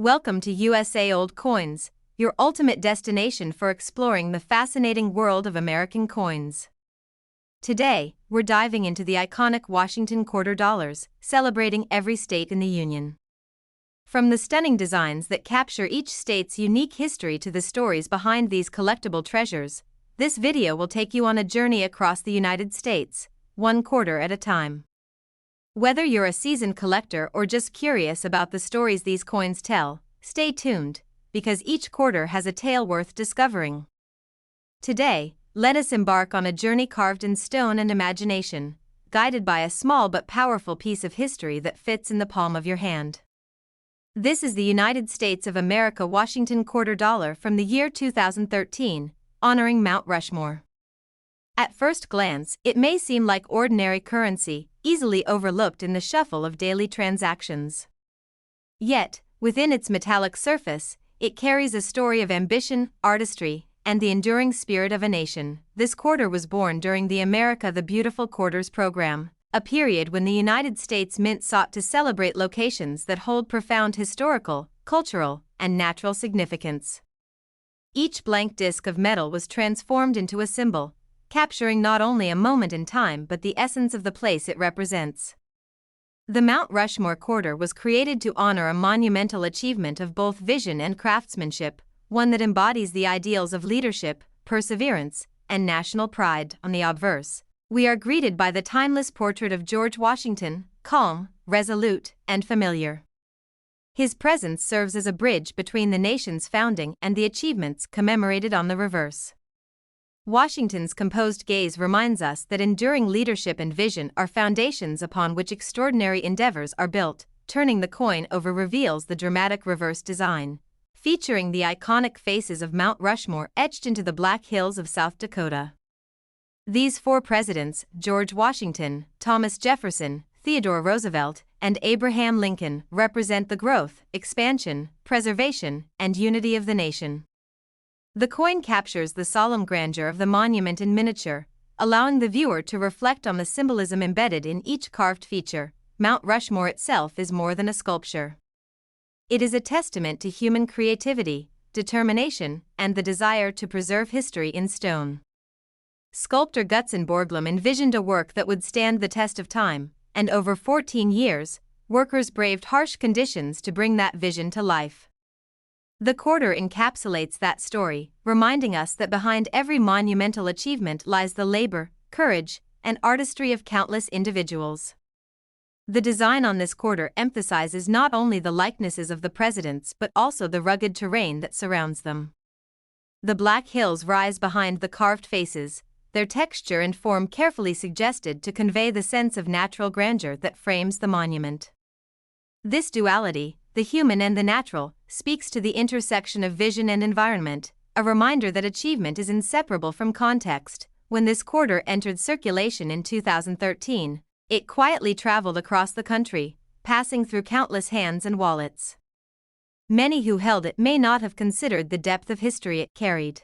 Welcome to USA Old Coins, your ultimate destination for exploring the fascinating world of American coins. Today, we're diving into the iconic Washington quarter dollars, celebrating every state in the Union. From the stunning designs that capture each state's unique history to the stories behind these collectible treasures, this video will take you on a journey across the United States, one quarter at a time. Whether you're a seasoned collector or just curious about the stories these coins tell, stay tuned, because each quarter has a tale worth discovering. Today, let us embark on a journey carved in stone and imagination, guided by a small but powerful piece of history that fits in the palm of your hand. This is the United States of America Washington quarter dollar from the year 2013, honoring Mount Rushmore. At first glance, it may seem like ordinary currency, easily overlooked in the shuffle of daily transactions. Yet, within its metallic surface, it carries a story of ambition, artistry, and the enduring spirit of a nation. This quarter was born during the America the Beautiful Quarters program, a period when the United States Mint sought to celebrate locations that hold profound historical, cultural, and natural significance. Each blank disc of metal was transformed into a symbol, capturing not only a moment in time but the essence of the place it represents. The Mount Rushmore quarter was created to honor a monumental achievement of both vision and craftsmanship, one that embodies the ideals of leadership, perseverance, and national pride. On the obverse, we are greeted by the timeless portrait of George Washington, calm, resolute, and familiar. His presence serves as a bridge between the nation's founding and the achievements commemorated on the reverse. Washington's composed gaze reminds us that enduring leadership and vision are foundations upon which extraordinary endeavors are built. Turning the coin over reveals the dramatic reverse design, featuring the iconic faces of Mount Rushmore etched into the Black Hills of South Dakota. These four presidents, George Washington, Thomas Jefferson, Theodore Roosevelt, and Abraham Lincoln, represent the growth, expansion, preservation, and unity of the nation. The coin captures the solemn grandeur of the monument in miniature, allowing the viewer to reflect on the symbolism embedded in each carved feature. Mount Rushmore itself is more than a sculpture. It is a testament to human creativity, determination, and the desire to preserve history in stone. Sculptor Gutzon Borglum envisioned a work that would stand the test of time, and over 14 years, workers braved harsh conditions to bring that vision to life. The quarter encapsulates that story, reminding us that behind every monumental achievement lies the labor, courage, and artistry of countless individuals. The design on this quarter emphasizes not only the likenesses of the presidents but also the rugged terrain that surrounds them. The Black Hills rise behind the carved faces, their texture and form carefully suggested to convey the sense of natural grandeur that frames the monument. This duality, the human and the natural, speaks to the intersection of vision and environment, a reminder that achievement is inseparable from context. When this quarter entered circulation in 2013, it quietly traveled across the country, passing through countless hands and wallets. Many who held it may not have considered the depth of history it carried.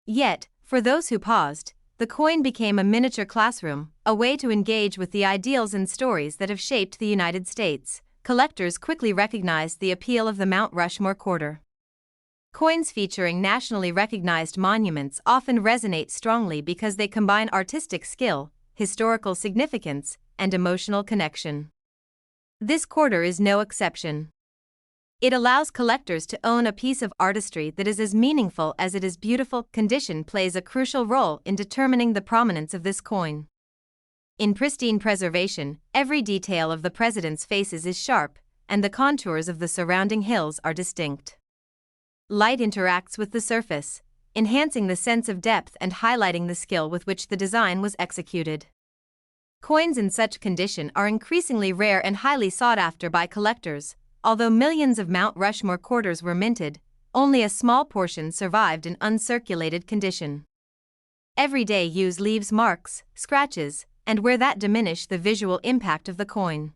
Yet, for those who paused, the coin became a miniature classroom, a way to engage with the ideals and stories that have shaped the United States. Collectors quickly recognized the appeal of the Mount Rushmore quarter. Coins featuring nationally recognized monuments often resonate strongly because they combine artistic skill, historical significance, and emotional connection. This quarter is no exception. It allows collectors to own a piece of artistry that is as meaningful as it is beautiful. Condition plays a crucial role in determining the prominence of this coin. In pristine preservation, every detail of the president's faces is sharp, and the contours of the surrounding hills are distinct. Light interacts with the surface, enhancing the sense of depth and highlighting the skill with which the design was executed. Coins in such condition are increasingly rare and highly sought after by collectors. Although millions of Mount Rushmore quarters were minted, only a small portion survived in uncirculated condition. Everyday use leaves marks, scratches, and where that diminish the visual impact of the coin.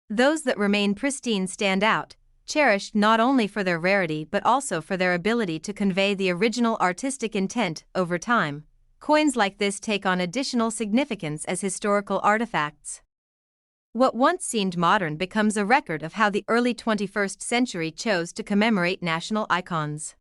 Those that remain pristine stand out, cherished not only for their rarity but also for their ability to convey the original artistic intent. Over time, coins like this take on additional significance as historical artifacts. What once seemed modern becomes a record of how the early 21st century chose to commemorate national icons.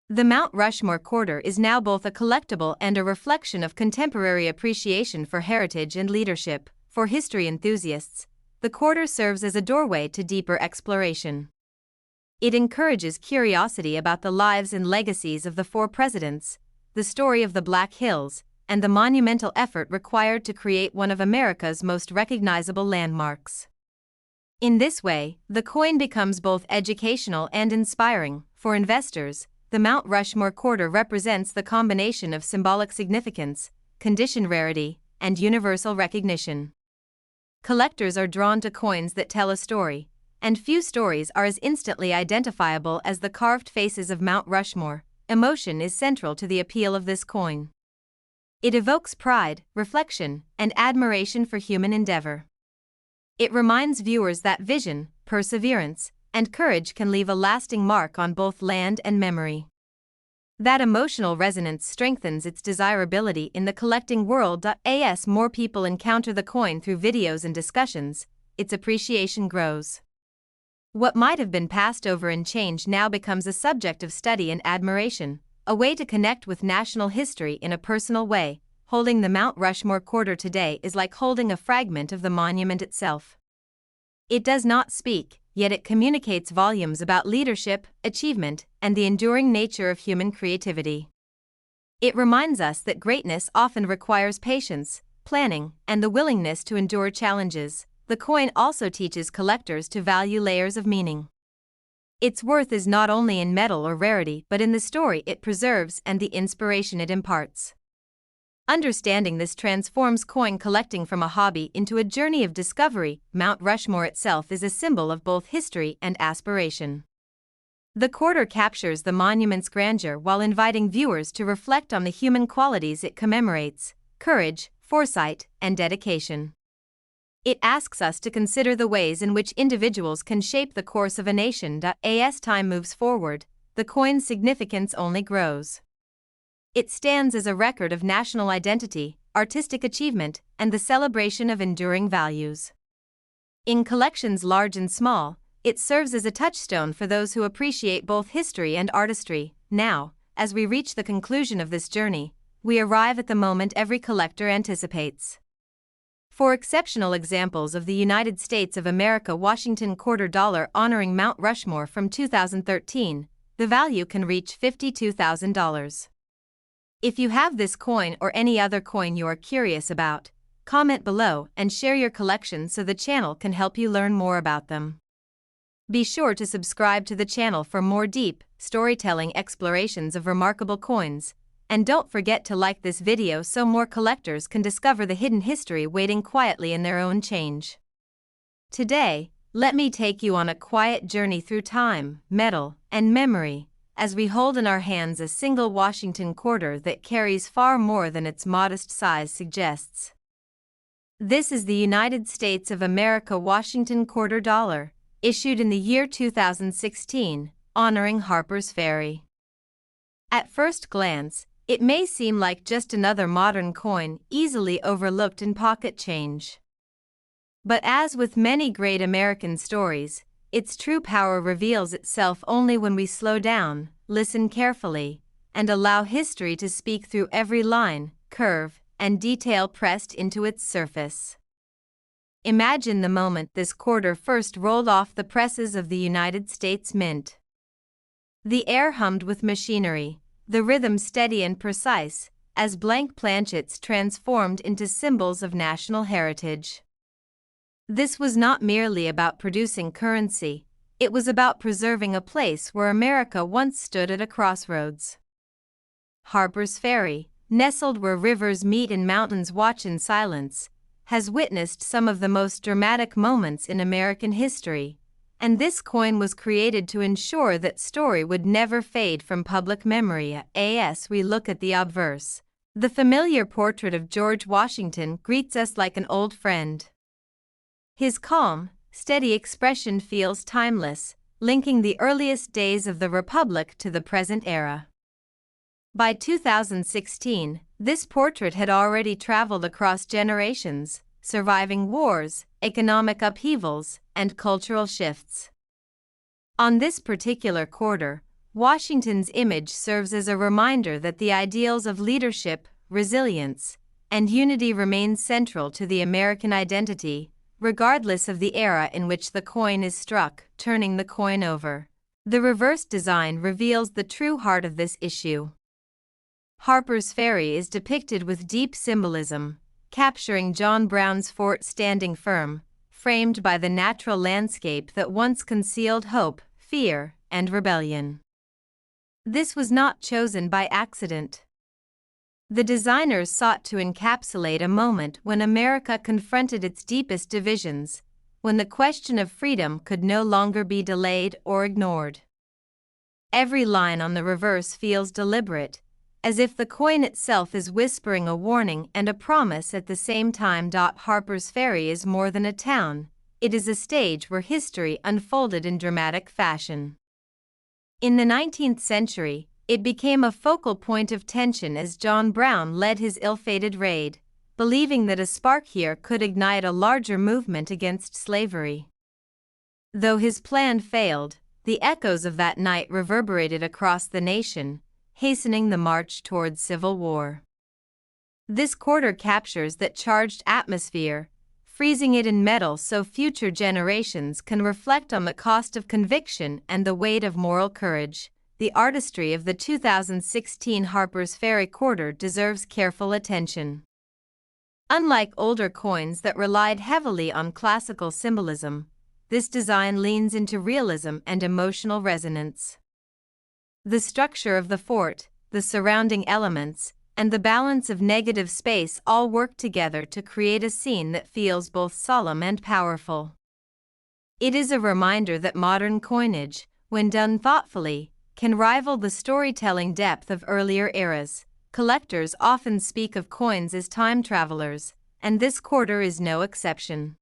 The Mount Rushmore quarter is now both a collectible and a reflection of contemporary appreciation for heritage and leadership. For history enthusiasts, the quarter serves as a doorway to deeper exploration. It encourages curiosity about the lives and legacies of the four presidents, the story of the Black Hills, and the monumental effort required to create one of America's most recognizable landmarks. In this way, the coin becomes both educational and inspiring. For investors, the Mount Rushmore quarter represents the combination of symbolic significance, condition rarity, and universal recognition. Collectors are drawn to coins that tell a story, and few stories are as instantly identifiable as the carved faces of Mount Rushmore. Emotion is central to the appeal of this coin. It evokes pride, reflection, and admiration for human endeavor. It reminds viewers that vision, perseverance, and courage can leave a lasting mark on both land and memory. That emotional resonance strengthens its desirability in the collecting world. As more people encounter the coin through videos and discussions, its appreciation grows. What might have been passed over in change now becomes a subject of study and admiration, a way to connect with national history in a personal way. Holding the Mount Rushmore quarter today is like holding a fragment of the monument itself. It does not speak, yet it communicates volumes about leadership, achievement, and the enduring nature of human creativity. It reminds us that greatness often requires patience, planning, and the willingness to endure challenges. The coin also teaches collectors to value layers of meaning. Its worth is not only in metal or rarity but in the story it preserves and the inspiration it imparts. Understanding this transforms coin collecting from a hobby into a journey of discovery. Mount Rushmore itself is a symbol of both history and aspiration. The quarter captures the monument's grandeur while inviting viewers to reflect on the human qualities it commemorates: courage, foresight, and dedication. It asks us to consider the ways in which individuals can shape the course of a nation. As time moves forward, the coin's significance only grows. It stands as a record of national identity, artistic achievement, and the celebration of enduring values. In collections large and small, it serves as a touchstone for those who appreciate both history and artistry. Now, as we reach the conclusion of this journey, we arrive at the moment every collector anticipates. For exceptional examples of the United States of America Washington quarter dollar honoring Mount Rushmore from 2013, the value can reach $52,000. If you have this coin or any other coin you are curious about, comment below and share your collection so the channel can help you learn more about them. Be sure to subscribe to the channel for more deep, storytelling explorations of remarkable coins, and don't forget to like this video so more collectors can discover the hidden history waiting quietly in their own change. Today, let me take you on a quiet journey through time, metal, and memory, as we hold in our hands a single Washington quarter that carries far more than its modest size suggests. This is the United States of America Washington quarter dollar, issued in the year 2016, honoring Harper's Ferry. At first glance, it may seem like just another modern coin easily overlooked in pocket change. But as with many great American stories, its true power reveals itself only when we slow down, listen carefully, and allow history to speak through every line, curve, and detail pressed into its surface. Imagine the moment this quarter first rolled off the presses of the United States Mint. The air hummed with machinery, the rhythm steady and precise, as blank planchets transformed into symbols of national heritage. This was not merely about producing currency, it was about preserving a place where America once stood at a crossroads. Harper's Ferry, nestled where rivers meet and mountains watch in silence, has witnessed some of the most dramatic moments in American history, and this coin was created to ensure that story would never fade from public memory. As we look at the obverse, the familiar portrait of George Washington greets us like an old friend. His calm, steady expression feels timeless, linking the earliest days of the Republic to the present era. By 2016, this portrait had already traveled across generations, surviving wars, economic upheavals, and cultural shifts. On this particular quarter, Washington's image serves as a reminder that the ideals of leadership, resilience, and unity remain central to the American identity, regardless of the era in which the coin is struck. Turning the coin over, the reverse design reveals the true heart of this issue. Harper's Ferry is depicted with deep symbolism, capturing John Brown's fort standing firm, framed by the natural landscape that once concealed hope, fear, and rebellion. This was not chosen by accident. The designers sought to encapsulate a moment when America confronted its deepest divisions, when the question of freedom could no longer be delayed or ignored. Every line on the reverse feels deliberate, as if the coin itself is whispering a warning and a promise at the same time. Harper's Ferry is more than a town, it is a stage where history unfolded in dramatic fashion. In the 19th century, it became a focal point of tension as John Brown led his ill-fated raid, believing that a spark here could ignite a larger movement against slavery. Though his plan failed, the echoes of that night reverberated across the nation, hastening the march towards civil war. This quarter captures that charged atmosphere, freezing it in metal so future generations can reflect on the cost of conviction and the weight of moral courage. The artistry of the 2016 Harper's Ferry quarter deserves careful attention. Unlike older coins that relied heavily on classical symbolism, this design leans into realism and emotional resonance. The structure of the fort, the surrounding elements, and the balance of negative space all work together to create a scene that feels both solemn and powerful. It is a reminder that modern coinage, when done thoughtfully, can rival the storytelling depth of earlier eras. Collectors often speak of coins as time travelers, and this quarter is no exception.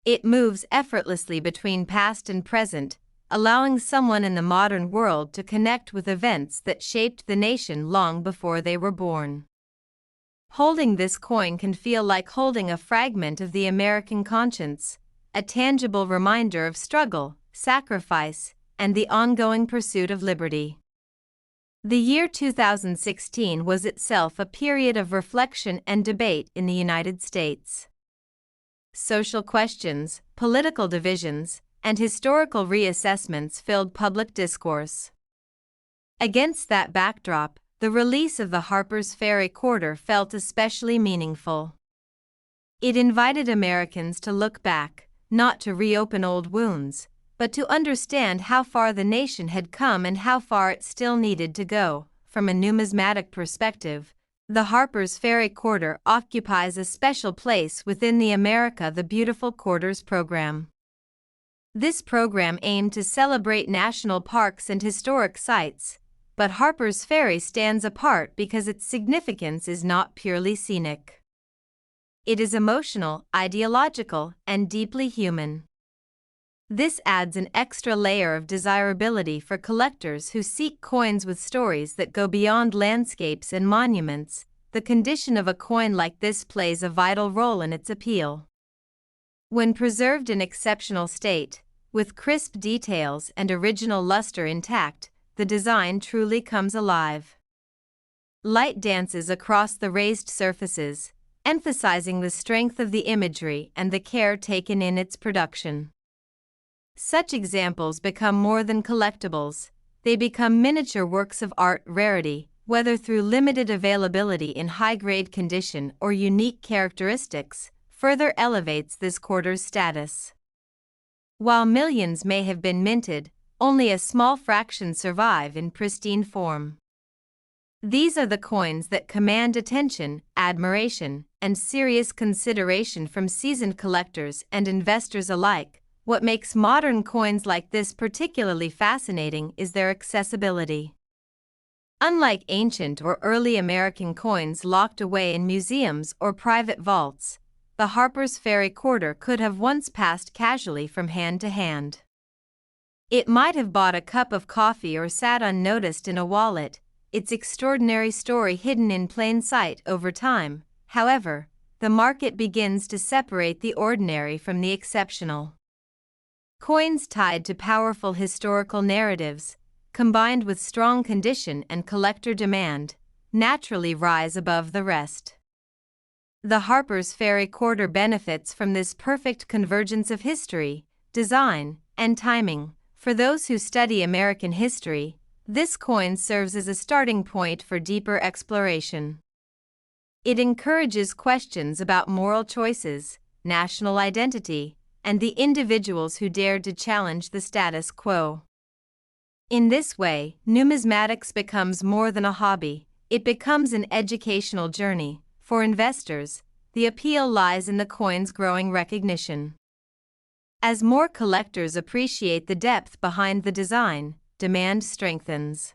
It moves effortlessly between past and present, allowing someone in the modern world to connect with events that shaped the nation long before they were born. Holding this coin can feel like holding a fragment of the American conscience, a tangible reminder of struggle, sacrifice, and the ongoing pursuit of liberty. The year 2016 was itself a period of reflection and debate in the United States. Social questions, political divisions, and historical reassessments filled public discourse. Against that backdrop, the release of the Harper's Ferry quarter felt especially meaningful. It invited Americans to look back, not to reopen old wounds, but to understand how far the nation had come and how far it still needed to go. From a numismatic perspective, the Harper's Ferry quarter occupies a special place within the America the Beautiful Quarters program. This program aimed to celebrate national parks and historic sites, but Harper's Ferry stands apart because its significance is not purely scenic. It is emotional, ideological, and deeply human. This adds an extra layer of desirability for collectors who seek coins with stories that go beyond landscapes and monuments. The condition of a coin like this plays a vital role in its appeal. When preserved in exceptional state, with crisp details and original luster intact, the design truly comes alive. Light dances across the raised surfaces, emphasizing the strength of the imagery and the care taken in its production. Such examples become more than collectibles, they become miniature works of art. Rarity, whether through limited availability in high-grade condition or unique characteristics, further elevates this quarter's status. While millions may have been minted, only a small fraction survive in pristine form. These are the coins that command attention, admiration, and serious consideration from seasoned collectors and investors alike. What makes modern coins like this particularly fascinating is their accessibility. Unlike ancient or early American coins locked away in museums or private vaults, the Harper's Ferry quarter could have once passed casually from hand to hand. It might have bought a cup of coffee or sat unnoticed in a wallet, its extraordinary story hidden in plain sight. Over time, however, the market begins to separate the ordinary from the exceptional. Coins tied to powerful historical narratives, combined with strong condition and collector demand, naturally rise above the rest. The Harper's Ferry quarter benefits from this perfect convergence of history, design, and timing. For those who study American history, this coin serves as a starting point for deeper exploration. It encourages questions about moral choices, national identity, and the individuals who dared to challenge the status quo. In this way, numismatics becomes more than a hobby, it becomes an educational journey. For investors, the appeal lies in the coin's growing recognition. As more collectors appreciate the depth behind the design, demand strengthens.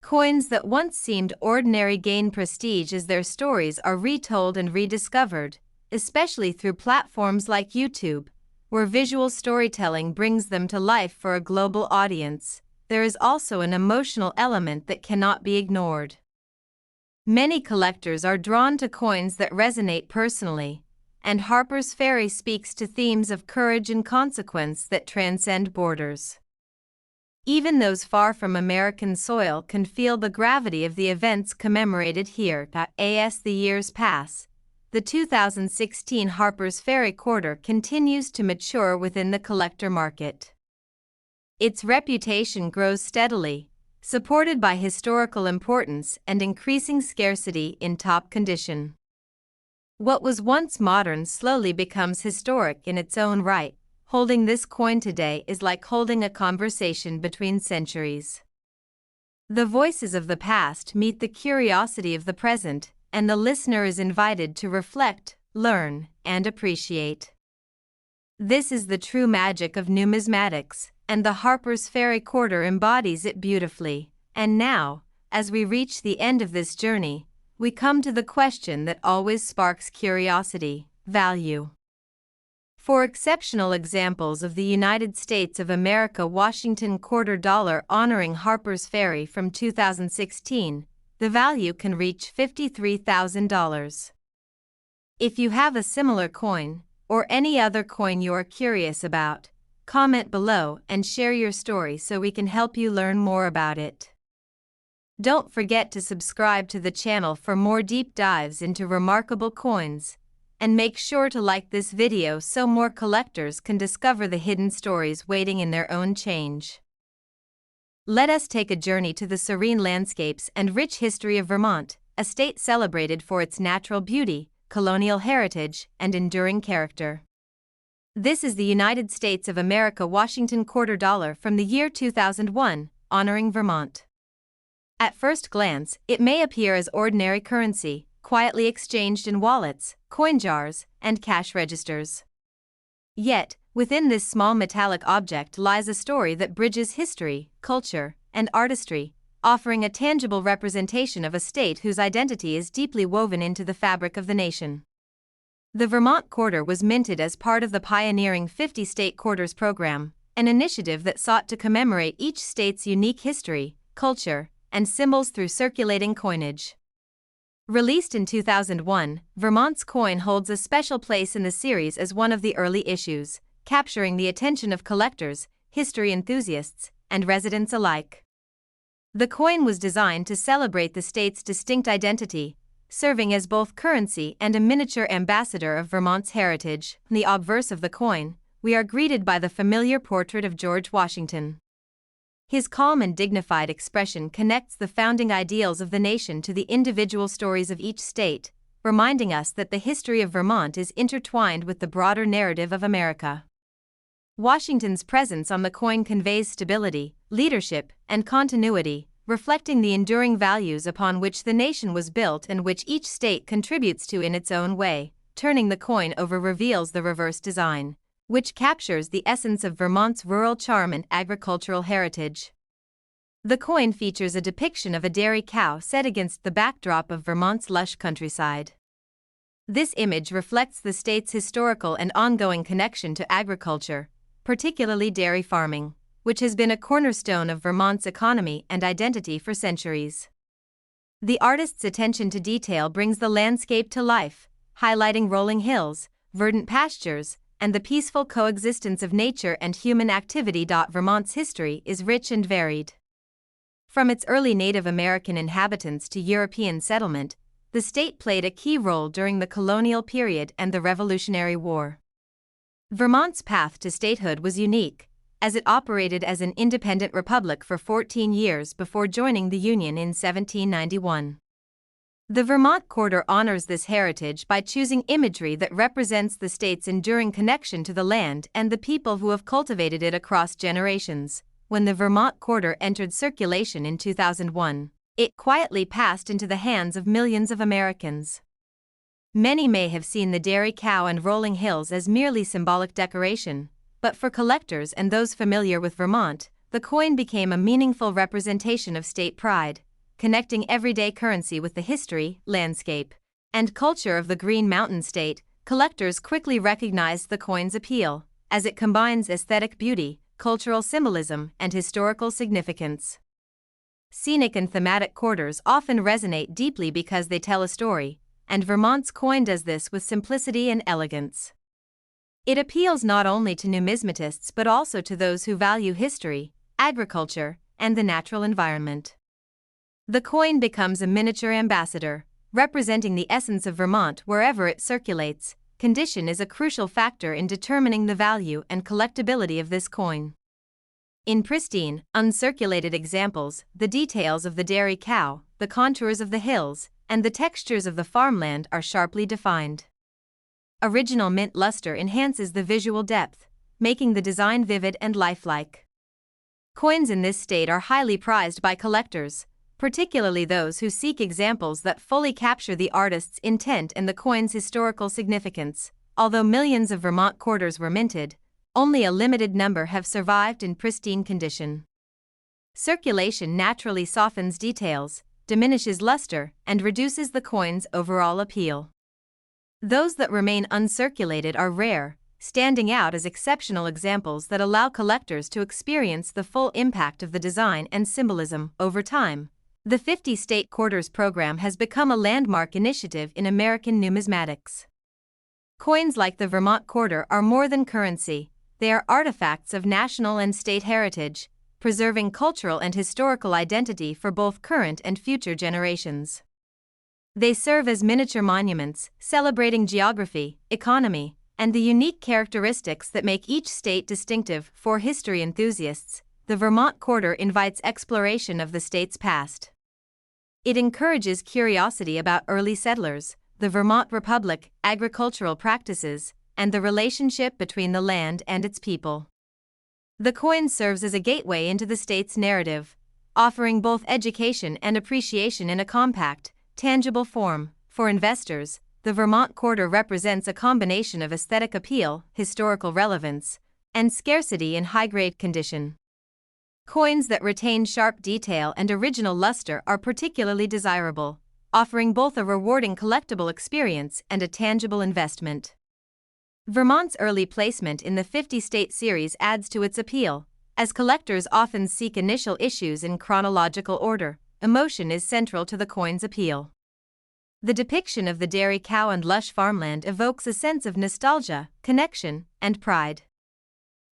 Coins that once seemed ordinary gain prestige as their stories are retold and rediscovered, especially through platforms like YouTube, where visual storytelling brings them to life for a global audience. There is also an emotional element that cannot be ignored. Many collectors are drawn to coins that resonate personally, and Harper's Ferry speaks to themes of courage and consequence that transcend borders. Even those far from American soil can feel the gravity of the events commemorated here. As the years pass, the 2016 Harper's Ferry quarter continues to mature within the collector market. Its reputation grows steadily, supported by historical importance and increasing scarcity in top condition. What was once modern slowly becomes historic in its own right. Holding this coin today is like holding a conversation between centuries. The voices of the past meet the curiosity of the present, and the listener is invited to reflect, learn, and appreciate. This is the true magic of numismatics, and the Harper's Ferry quarter embodies it beautifully. And now, as we reach the end of this journey, we come to the question that always sparks curiosity: value. For exceptional examples of the United States of America Washington quarter dollar honoring Harper's Ferry from 2016, the value can reach $53,000. If you have a similar coin, or any other coin you're curious about, comment below and share your story so we can help you learn more about it. Don't forget to subscribe to the channel for more deep dives into remarkable coins, and make sure to like this video so more collectors can discover the hidden stories waiting in their own change. Let us take a journey to the serene landscapes and rich history of Vermont, a state celebrated for its natural beauty, colonial heritage, and enduring character. This is the United States of America Washington quarter dollar from the year 2001, honoring Vermont. At first glance, it may appear as ordinary currency, quietly exchanged in wallets, coin jars, and cash registers. Yet, within this small metallic object lies a story that bridges history, culture, and artistry, offering a tangible representation of a state whose identity is deeply woven into the fabric of the nation. The Vermont quarter was minted as part of the pioneering 50 State Quarters program, an initiative that sought to commemorate each state's unique history, culture, and symbols through circulating coinage. Released in 2001, Vermont's coin holds a special place in the series as one of the early issues, capturing the attention of collectors, history enthusiasts, and residents alike. The coin was designed to celebrate the state's distinct identity, serving as both currency and a miniature ambassador of Vermont's heritage. In the obverse of the coin, we are greeted by the familiar portrait of George Washington. His calm and dignified expression connects the founding ideals of the nation to the individual stories of each state, reminding us that the history of Vermont is intertwined with the broader narrative of America. Washington's presence on the coin conveys stability, leadership, and continuity, reflecting the enduring values upon which the nation was built and which each state contributes to in its own way. Turning the coin over reveals the reverse design, which captures the essence of Vermont's rural charm and agricultural heritage. The coin features a depiction of a dairy cow set against the backdrop of Vermont's lush countryside. This image reflects the state's historical and ongoing connection to agriculture, particularly dairy farming, which has been a cornerstone of Vermont's economy and identity for centuries. The artist's attention to detail brings the landscape to life, highlighting rolling hills, verdant pastures, and the peaceful coexistence of nature and human activity. Vermont's history is rich and varied. From its early Native American inhabitants to European settlement, the state played a key role during the colonial period and the Revolutionary War. Vermont's path to statehood was unique, as it operated as an independent republic for 14 years before joining the Union in 1791. The Vermont Quarter honors this heritage by choosing imagery that represents the state's enduring connection to the land and the people who have cultivated it across generations. When the Vermont Quarter entered circulation in 2001, it quietly passed into the hands of millions of Americans. Many may have seen the dairy cow and rolling hills as merely symbolic decoration, but for collectors and those familiar with Vermont, the coin became a meaningful representation of state pride, connecting everyday currency with the history, landscape, and culture of the Green Mountain State. Collectors quickly recognized the coin's appeal, as it combines aesthetic beauty, cultural symbolism, and historical significance. Scenic and thematic quarters often resonate deeply because they tell a story, and Vermont's coin does this with simplicity and elegance. It appeals not only to numismatists but also to those who value history, agriculture, and the natural environment. The coin becomes a miniature ambassador, representing the essence of Vermont wherever it circulates. Condition is a crucial factor in determining the value and collectability of this coin. In pristine, uncirculated examples, the details of the dairy cow, the contours of the hills, and the textures of the farmland are sharply defined. Original mint luster enhances the visual depth, making the design vivid and lifelike. Coins in this state are highly prized by collectors, particularly those who seek examples that fully capture the artist's intent and the coin's historical significance. Although millions of Vermont quarters were minted, only a limited number have survived in pristine condition. Circulation naturally softens details, diminishes luster, and reduces the coin's overall appeal. Those that remain uncirculated are rare, standing out as exceptional examples that allow collectors to experience the full impact of the design and symbolism. Over time, the 50 State Quarters program has become a landmark initiative in American numismatics. Coins like the Vermont Quarter are more than currency, they are artifacts of national and state heritage, preserving cultural and historical identity for both current and future generations. They serve as miniature monuments, celebrating geography, economy, and the unique characteristics that make each state distinctive. For history enthusiasts, the Vermont Quarter invites exploration of the state's past. It encourages curiosity about early settlers, the Vermont Republic, agricultural practices, and the relationship between the land and its people. The coin serves as a gateway into the state's narrative, offering both education and appreciation in a compact, tangible form. For investors, the Vermont Quarter represents a combination of aesthetic appeal, historical relevance, and scarcity in high-grade condition. Coins that retain sharp detail and original luster are particularly desirable, offering both a rewarding collectible experience and a tangible investment. Vermont's early placement in the 50 State series adds to its appeal, as collectors often seek initial issues in chronological order. Emotion is central to the coin's appeal. The depiction of the dairy cow and lush farmland evokes a sense of nostalgia, connection, and pride.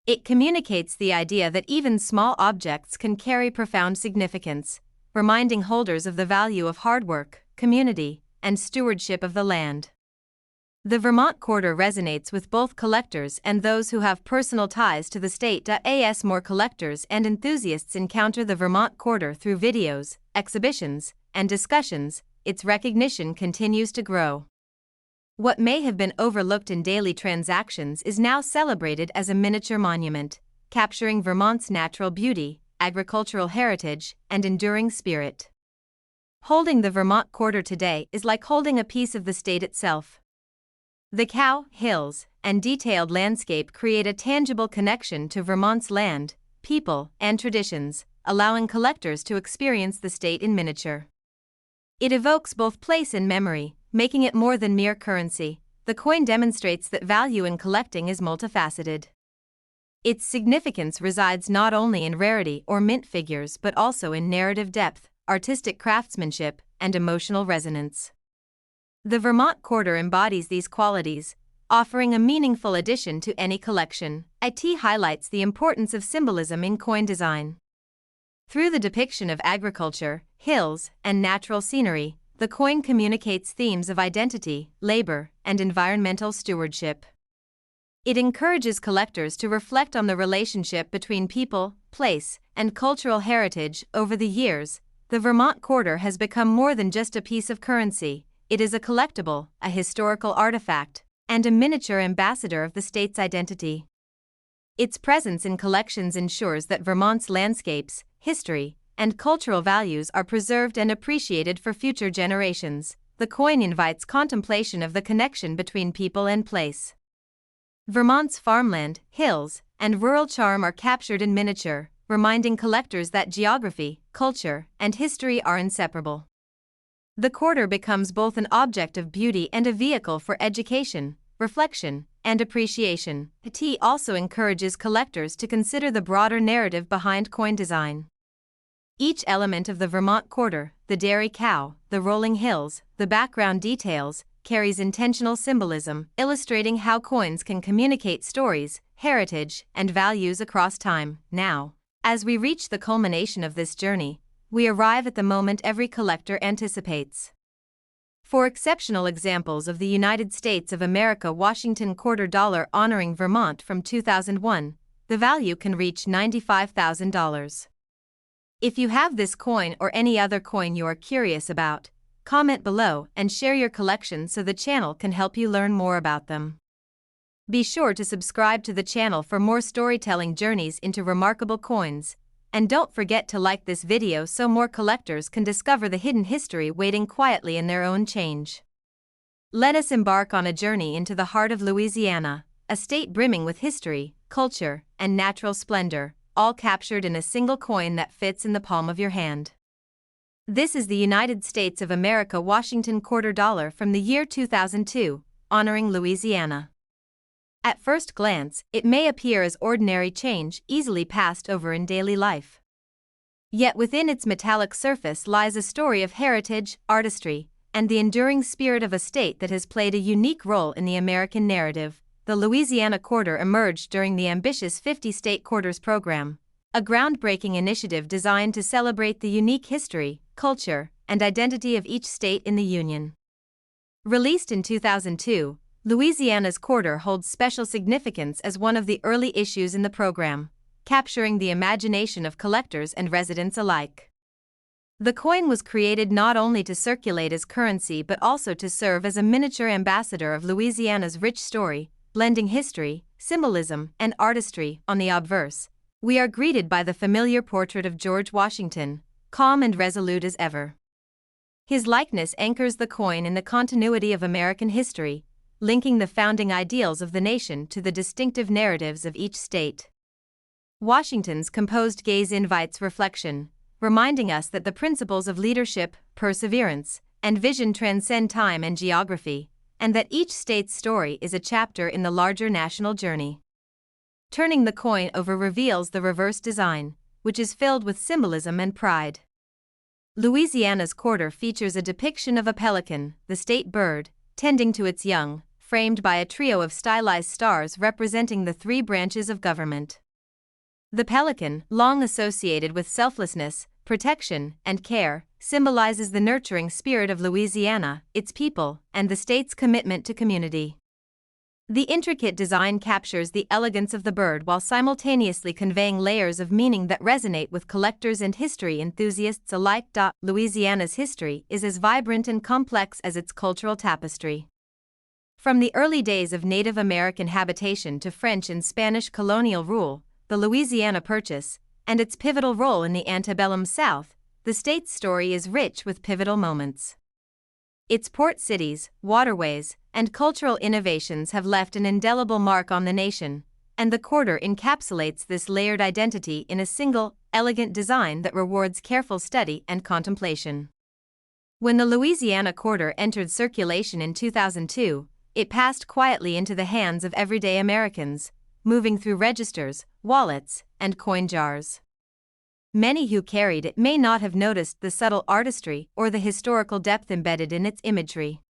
It communicates the idea that even small objects can carry profound significance, reminding holders of the value of hard work, community, and stewardship of the land. The Vermont Quarter resonates with both collectors and those who have personal ties to the state. As more collectors and enthusiasts encounter the Vermont Quarter through videos, exhibitions, and discussions, its recognition continues to grow. What may have been overlooked in daily transactions is now celebrated as a miniature monument, capturing Vermont's natural beauty, agricultural heritage, and enduring spirit. Holding the Vermont Quarter today is like holding a piece of the state itself. The cow, hills, and detailed landscape create a tangible connection to Vermont's land, people, and traditions, allowing collectors to experience the state in miniature. It evokes both place and memory, making it more than mere currency. The coin demonstrates that value in collecting is multifaceted. Its significance resides not only in rarity or mint figures but also in narrative depth, artistic craftsmanship, and emotional resonance. The Vermont quarter embodies these qualities, offering a meaningful addition to any collection. It highlights the importance of symbolism in coin design. Through the depiction of agriculture, hills, and natural scenery, the coin communicates themes of identity, labor, and environmental stewardship. It encourages collectors to reflect on the relationship between people, place, and cultural heritage. Over the years, the Vermont quarter has become more than just a piece of currency. It is a collectible, a historical artifact, and a miniature ambassador of the state's identity. Its presence in collections ensures that Vermont's landscapes, history, and cultural values are preserved and appreciated for future generations. The coin invites contemplation of the connection between people and place. Vermont's farmland, hills, and rural charm are captured in miniature, reminding collectors that geography, culture, and history are inseparable. The quarter becomes both an object of beauty and a vehicle for education, reflection, and appreciation. It also encourages collectors to consider the broader narrative behind coin design. Each element of the Vermont quarter, the dairy cow, the rolling hills, the background details, carries intentional symbolism, illustrating how coins can communicate stories, heritage, and values across time. Now, as we reach the culmination of this journey, we arrive at the moment every collector anticipates. For exceptional examples of the United States of America Washington quarter dollar honoring Vermont from 2001, the value can reach $95,000. If you have this coin or any other coin you are curious about, comment below and share your collection so the channel can help you learn more about them. Be sure to subscribe to the channel for more storytelling journeys into remarkable coins, and don't forget to like this video so more collectors can discover the hidden history waiting quietly in their own change. Let us embark on a journey into the heart of Louisiana, a state brimming with history, culture, and natural splendor, all captured in a single coin that fits in the palm of your hand. This is the United States of America Washington quarter dollar from the year 2002, honoring Louisiana. At first glance, it may appear as ordinary change easily passed over in daily life. Yet within its metallic surface lies a story of heritage, artistry, and the enduring spirit of a state that has played a unique role in the American narrative. The Louisiana quarter emerged during the ambitious 50-state quarters program, a groundbreaking initiative designed to celebrate the unique history, culture, and identity of each state in the Union. Released in 2002, Louisiana's quarter holds special significance as one of the early issues in the program, capturing the imagination of collectors and residents alike. The coin was created not only to circulate as currency but also to serve as a miniature ambassador of Louisiana's rich story, blending history, symbolism, and artistry. On the obverse, we are greeted by the familiar portrait of George Washington, calm and resolute as ever. His likeness anchors the coin in the continuity of American history, linking the founding ideals of the nation to the distinctive narratives of each state. Washington's composed gaze invites reflection, reminding us that the principles of leadership, perseverance, and vision transcend time and geography, and that each state's story is a chapter in the larger national journey. Turning the coin over reveals the reverse design, which is filled with symbolism and pride. Louisiana's quarter features a depiction of a pelican, the state bird, tending to its young, framed by a trio of stylized stars representing the three branches of government. The pelican, long associated with selflessness, protection, and care, symbolizes the nurturing spirit of Louisiana, its people, and the state's commitment to community. The intricate design captures the elegance of the bird while simultaneously conveying layers of meaning that resonate with collectors and history enthusiasts alike. Louisiana's history is as vibrant and complex as its cultural tapestry. From the early days of Native American habitation to French and Spanish colonial rule, the Louisiana Purchase, and its pivotal role in the antebellum South, the state's story is rich with pivotal moments. Its port cities, waterways, and cultural innovations have left an indelible mark on the nation, and the quarter encapsulates this layered identity in a single, elegant design that rewards careful study and contemplation. When the Louisiana quarter entered circulation in 2002, it passed quietly into the hands of everyday Americans, moving through registers, wallets, and coin jars. Many who carried it may not have noticed the subtle artistry or the historical depth embedded in its imagery.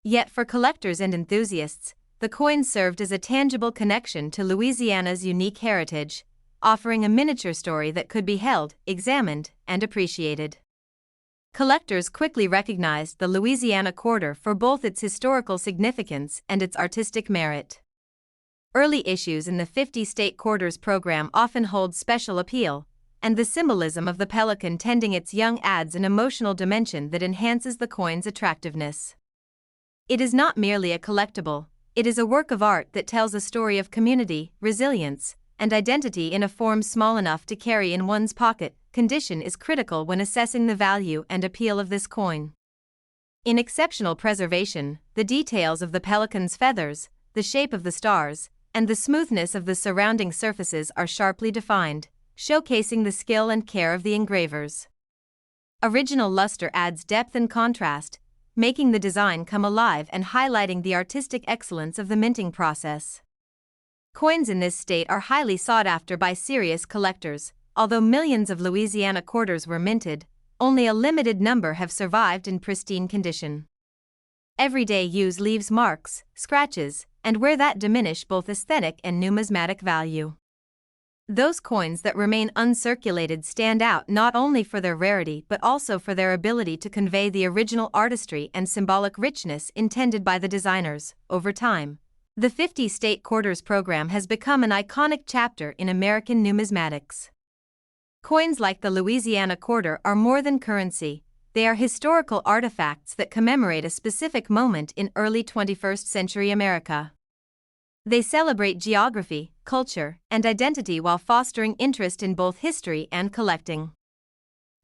Yet for collectors and enthusiasts, the coins served as a tangible connection to Louisiana's unique heritage, offering a miniature story that could be held, examined, and appreciated. Collectors quickly recognized the Louisiana quarter for both its historical significance and its artistic merit. Early issues in the 50-state quarters program often hold special appeal, and the symbolism of the pelican tending its young adds an emotional dimension that enhances the coin's attractiveness. It is not merely a collectible, it is a work of art that tells a story of community, resilience, and identity in a form small enough to carry in one's pocket. Condition is critical when assessing the value and appeal of this coin. In exceptional preservation, the details of the pelican's feathers, the shape of the stars, and the smoothness of the surrounding surfaces are sharply defined, showcasing the skill and care of the engravers. Original luster adds depth and contrast, making the design come alive and highlighting the artistic excellence of the minting process. Coins in this state are highly sought after by serious collectors. Although millions of Louisiana quarters were minted, only a limited number have survived in pristine condition. Everyday use leaves marks, scratches, and where that diminish both aesthetic and numismatic value. Those coins that remain uncirculated stand out not only for their rarity but also for their ability to convey the original artistry and symbolic richness intended by the designers. Over time, the 50-state quarters program has become an iconic chapter in American numismatics. Coins like the Louisiana quarter are more than currency, they are historical artifacts that commemorate a specific moment in early 21st century America. They celebrate geography, culture, and identity while fostering interest in both history and collecting.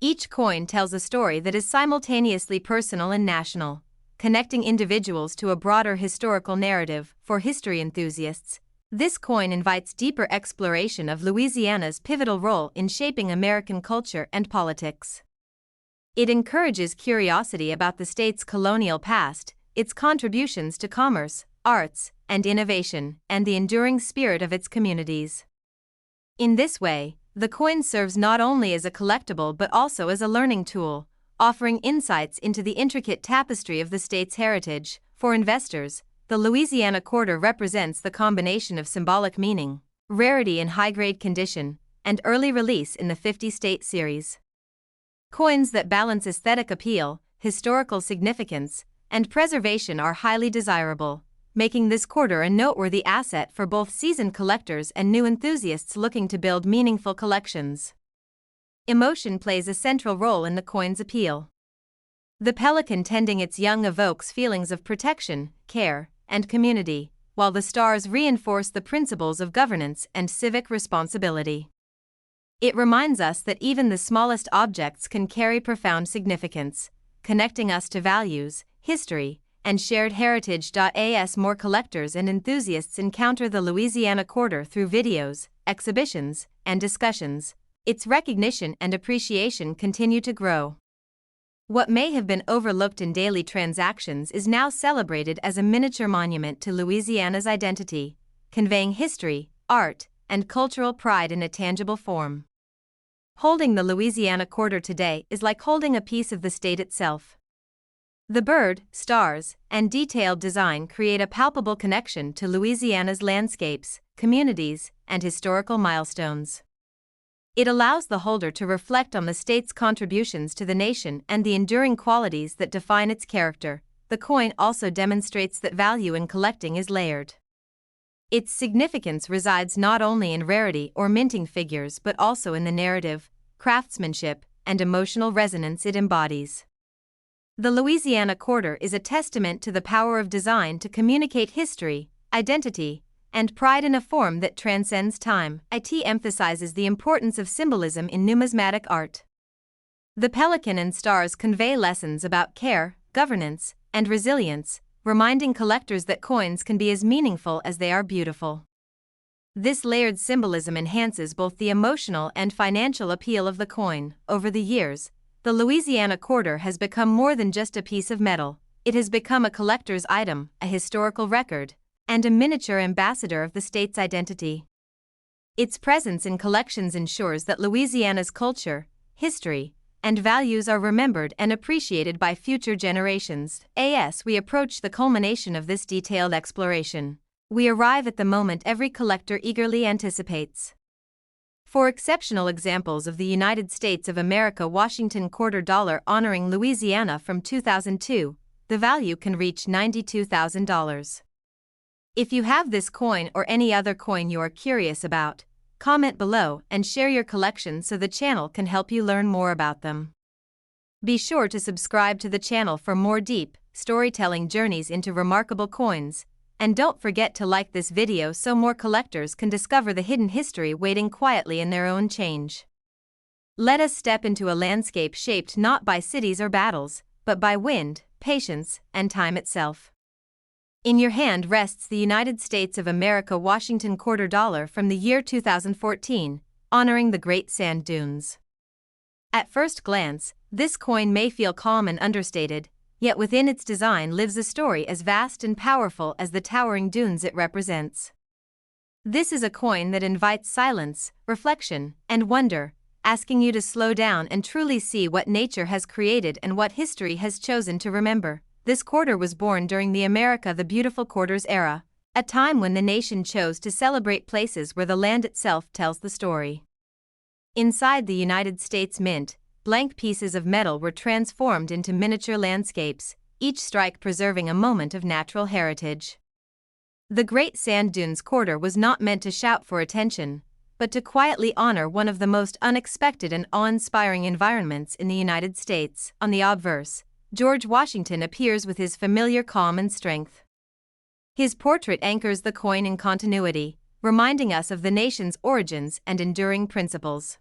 Each coin tells a story that is simultaneously personal and national, connecting individuals to a broader historical narrative. For history enthusiasts, this coin invites deeper exploration of Louisiana's pivotal role in shaping American culture and politics. It encourages curiosity about the state's colonial past, its contributions to commerce, arts, and innovation, and the enduring spirit of its communities. In this way, the coin serves not only as a collectible but also as a learning tool, offering insights into the intricate tapestry of the state's heritage. For investors, the Louisiana quarter represents the combination of symbolic meaning, rarity in high-grade condition, and early release in the 50-state series. Coins that balance aesthetic appeal, historical significance, and preservation are highly desirable, making this quarter a noteworthy asset for both seasoned collectors and new enthusiasts looking to build meaningful collections. Emotion plays a central role in the coin's appeal. The pelican tending its young evokes feelings of protection, care, and community, while the stars reinforce the principles of governance and civic responsibility. It reminds us that even the smallest objects can carry profound significance, connecting us to values, history, and shared heritage. As more collectors and enthusiasts encounter the Louisiana quarter through videos, exhibitions, and discussions, its recognition and appreciation continue to grow. What may have been overlooked in daily transactions is now celebrated as a miniature monument to Louisiana's identity, conveying history, art, and cultural pride in a tangible form. Holding the Louisiana quarter today is like holding a piece of the state itself. The bird, stars, and detailed design create a palpable connection to Louisiana's landscapes, communities, and historical milestones. It allows the holder to reflect on the state's contributions to the nation and the enduring qualities that define its character. The coin also demonstrates that value in collecting is layered. Its significance resides not only in rarity or minting figures but also in the narrative, craftsmanship, and emotional resonance it embodies. The Louisiana quarter is a testament to the power of design to communicate history, identity, and pride in a form that transcends time. It emphasizes the importance of symbolism in numismatic art. The pelican and stars convey lessons about care, governance, and resilience, reminding collectors that coins can be as meaningful as they are beautiful. This layered symbolism enhances both the emotional and financial appeal of the coin. Over the years, the Louisiana quarter has become more than just a piece of metal. It has become a collector's item, a historical record, and a miniature ambassador of the state's identity. Its presence in collections ensures that Louisiana's culture, history, and values are remembered and appreciated by future generations. As we approach the culmination of this detailed exploration, we arrive at the moment every collector eagerly anticipates. For exceptional examples of the United States of America Washington quarter dollar honoring Louisiana from 2002, the value can reach $92,000. If you have this coin or any other coin you are curious about, comment below and share your collection so the channel can help you learn more about them. Be sure to subscribe to the channel for more deep, storytelling journeys into remarkable coins, and don't forget to like this video so more collectors can discover the hidden history waiting quietly in their own change. Let us step into a landscape shaped not by cities or battles, but by wind, patience, and time itself. In your hand rests the United States of America Washington quarter dollar from the year 2014, honoring the Great Sand Dunes. At first glance, this coin may feel calm and understated, yet within its design lives a story as vast and powerful as the towering dunes it represents. This is a coin that invites silence, reflection, and wonder, asking you to slow down and truly see what nature has created and what history has chosen to remember. This quarter was born during the America the Beautiful Quarters era, a time when the nation chose to celebrate places where the land itself tells the story. Inside the United States Mint, blank pieces of metal were transformed into miniature landscapes, each strike preserving a moment of natural heritage. The Great Sand Dunes quarter was not meant to shout for attention, but to quietly honor one of the most unexpected and awe-inspiring environments in the United States. On the obverse, George Washington appears with his familiar calm and strength. His portrait anchors the coin in continuity, reminding us of the nation's origins and enduring principles.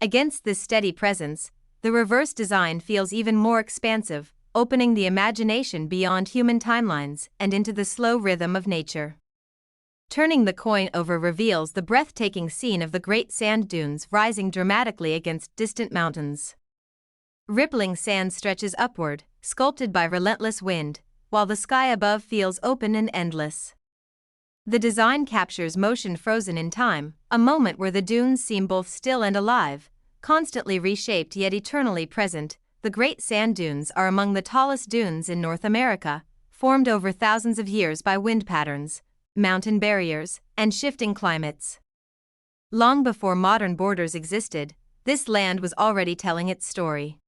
Against this steady presence, the reverse design feels even more expansive, opening the imagination beyond human timelines and into the slow rhythm of nature. Turning the coin over reveals the breathtaking scene of the Great Sand Dunes rising dramatically against distant mountains. Rippling sand stretches upward, sculpted by relentless wind, while the sky above feels open and endless. The design captures motion frozen in time, a moment where the dunes seem both still and alive, constantly reshaped yet eternally present. The Great Sand Dunes are among the tallest dunes in North America, formed over thousands of years by wind patterns, mountain barriers, and shifting climates. Long before modern borders existed, this land was already telling its story.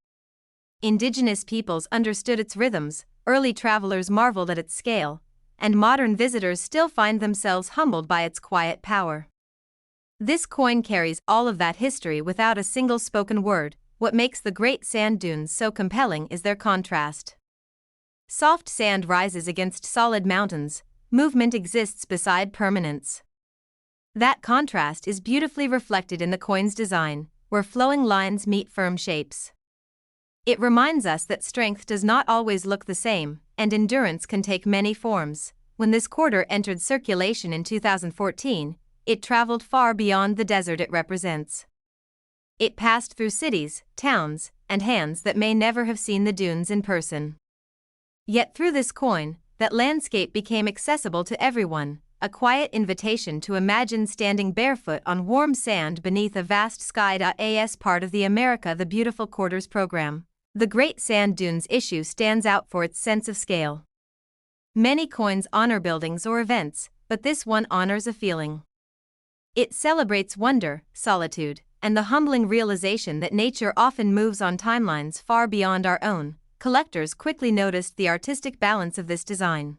Indigenous peoples understood its rhythms, early travelers marveled at its scale, and modern visitors still find themselves humbled by its quiet power. This coin carries all of that history without a single spoken word. What makes the Great Sand Dunes so compelling is their contrast. Soft sand rises against solid mountains, movement exists beside permanence. That contrast is beautifully reflected in the coin's design, where flowing lines meet firm shapes. It reminds us that strength does not always look the same, and endurance can take many forms. When this quarter entered circulation in 2014, it traveled far beyond the desert it represents. It passed through cities, towns, and hands that may never have seen the dunes in person. Yet through this coin, that landscape became accessible to everyone, a quiet invitation to imagine standing barefoot on warm sand beneath a vast sky. As part of the America the Beautiful Quarters program, the Great Sand Dunes issue stands out for its sense of scale. Many coins honor buildings or events, but this one honors a feeling. It celebrates wonder, solitude, and the humbling realization that nature often moves on timelines far beyond our own. Collectors quickly noticed the artistic balance of this design.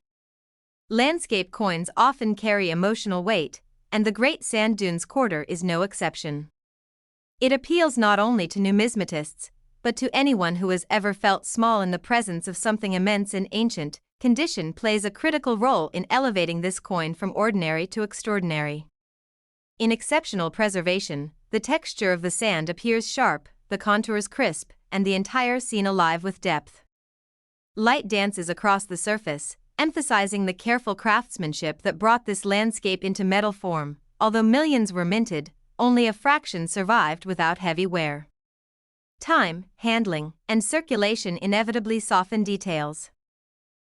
Landscape coins often carry emotional weight, and the Great Sand Dunes quarter is no exception. It appeals not only to numismatists, but to anyone who has ever felt small in the presence of something immense and ancient. Condition plays a critical role in elevating this coin from ordinary to extraordinary. In exceptional preservation, the texture of the sand appears sharp, the contours crisp, and the entire scene alive with depth. Light dances across the surface, emphasizing the careful craftsmanship that brought this landscape into metal form. Although millions were minted, only a fraction survived without heavy wear. Time, handling, and circulation inevitably soften details.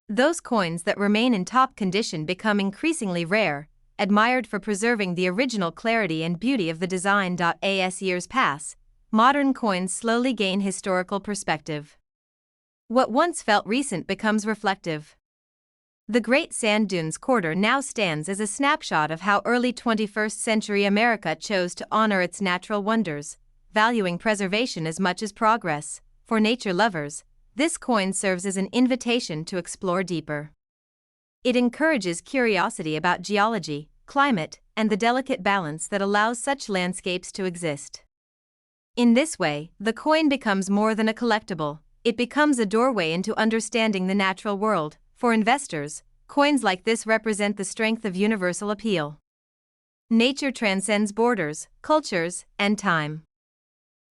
Those coins that remain in top condition become increasingly rare, admired for preserving the original clarity and beauty of the design. As years pass, modern coins slowly gain historical perspective. What once felt recent becomes reflective. The Great Sand Dunes Quarter now stands as a snapshot of how early 21st century America chose to honor its natural wonders, valuing preservation as much as progress. For nature lovers, this coin serves as an invitation to explore deeper. It encourages curiosity about geology, climate, and the delicate balance that allows such landscapes to exist. In this way, the coin becomes more than a collectible, it becomes a doorway into understanding the natural world. For investors, coins like this represent the strength of universal appeal. Nature transcends borders, cultures, and time.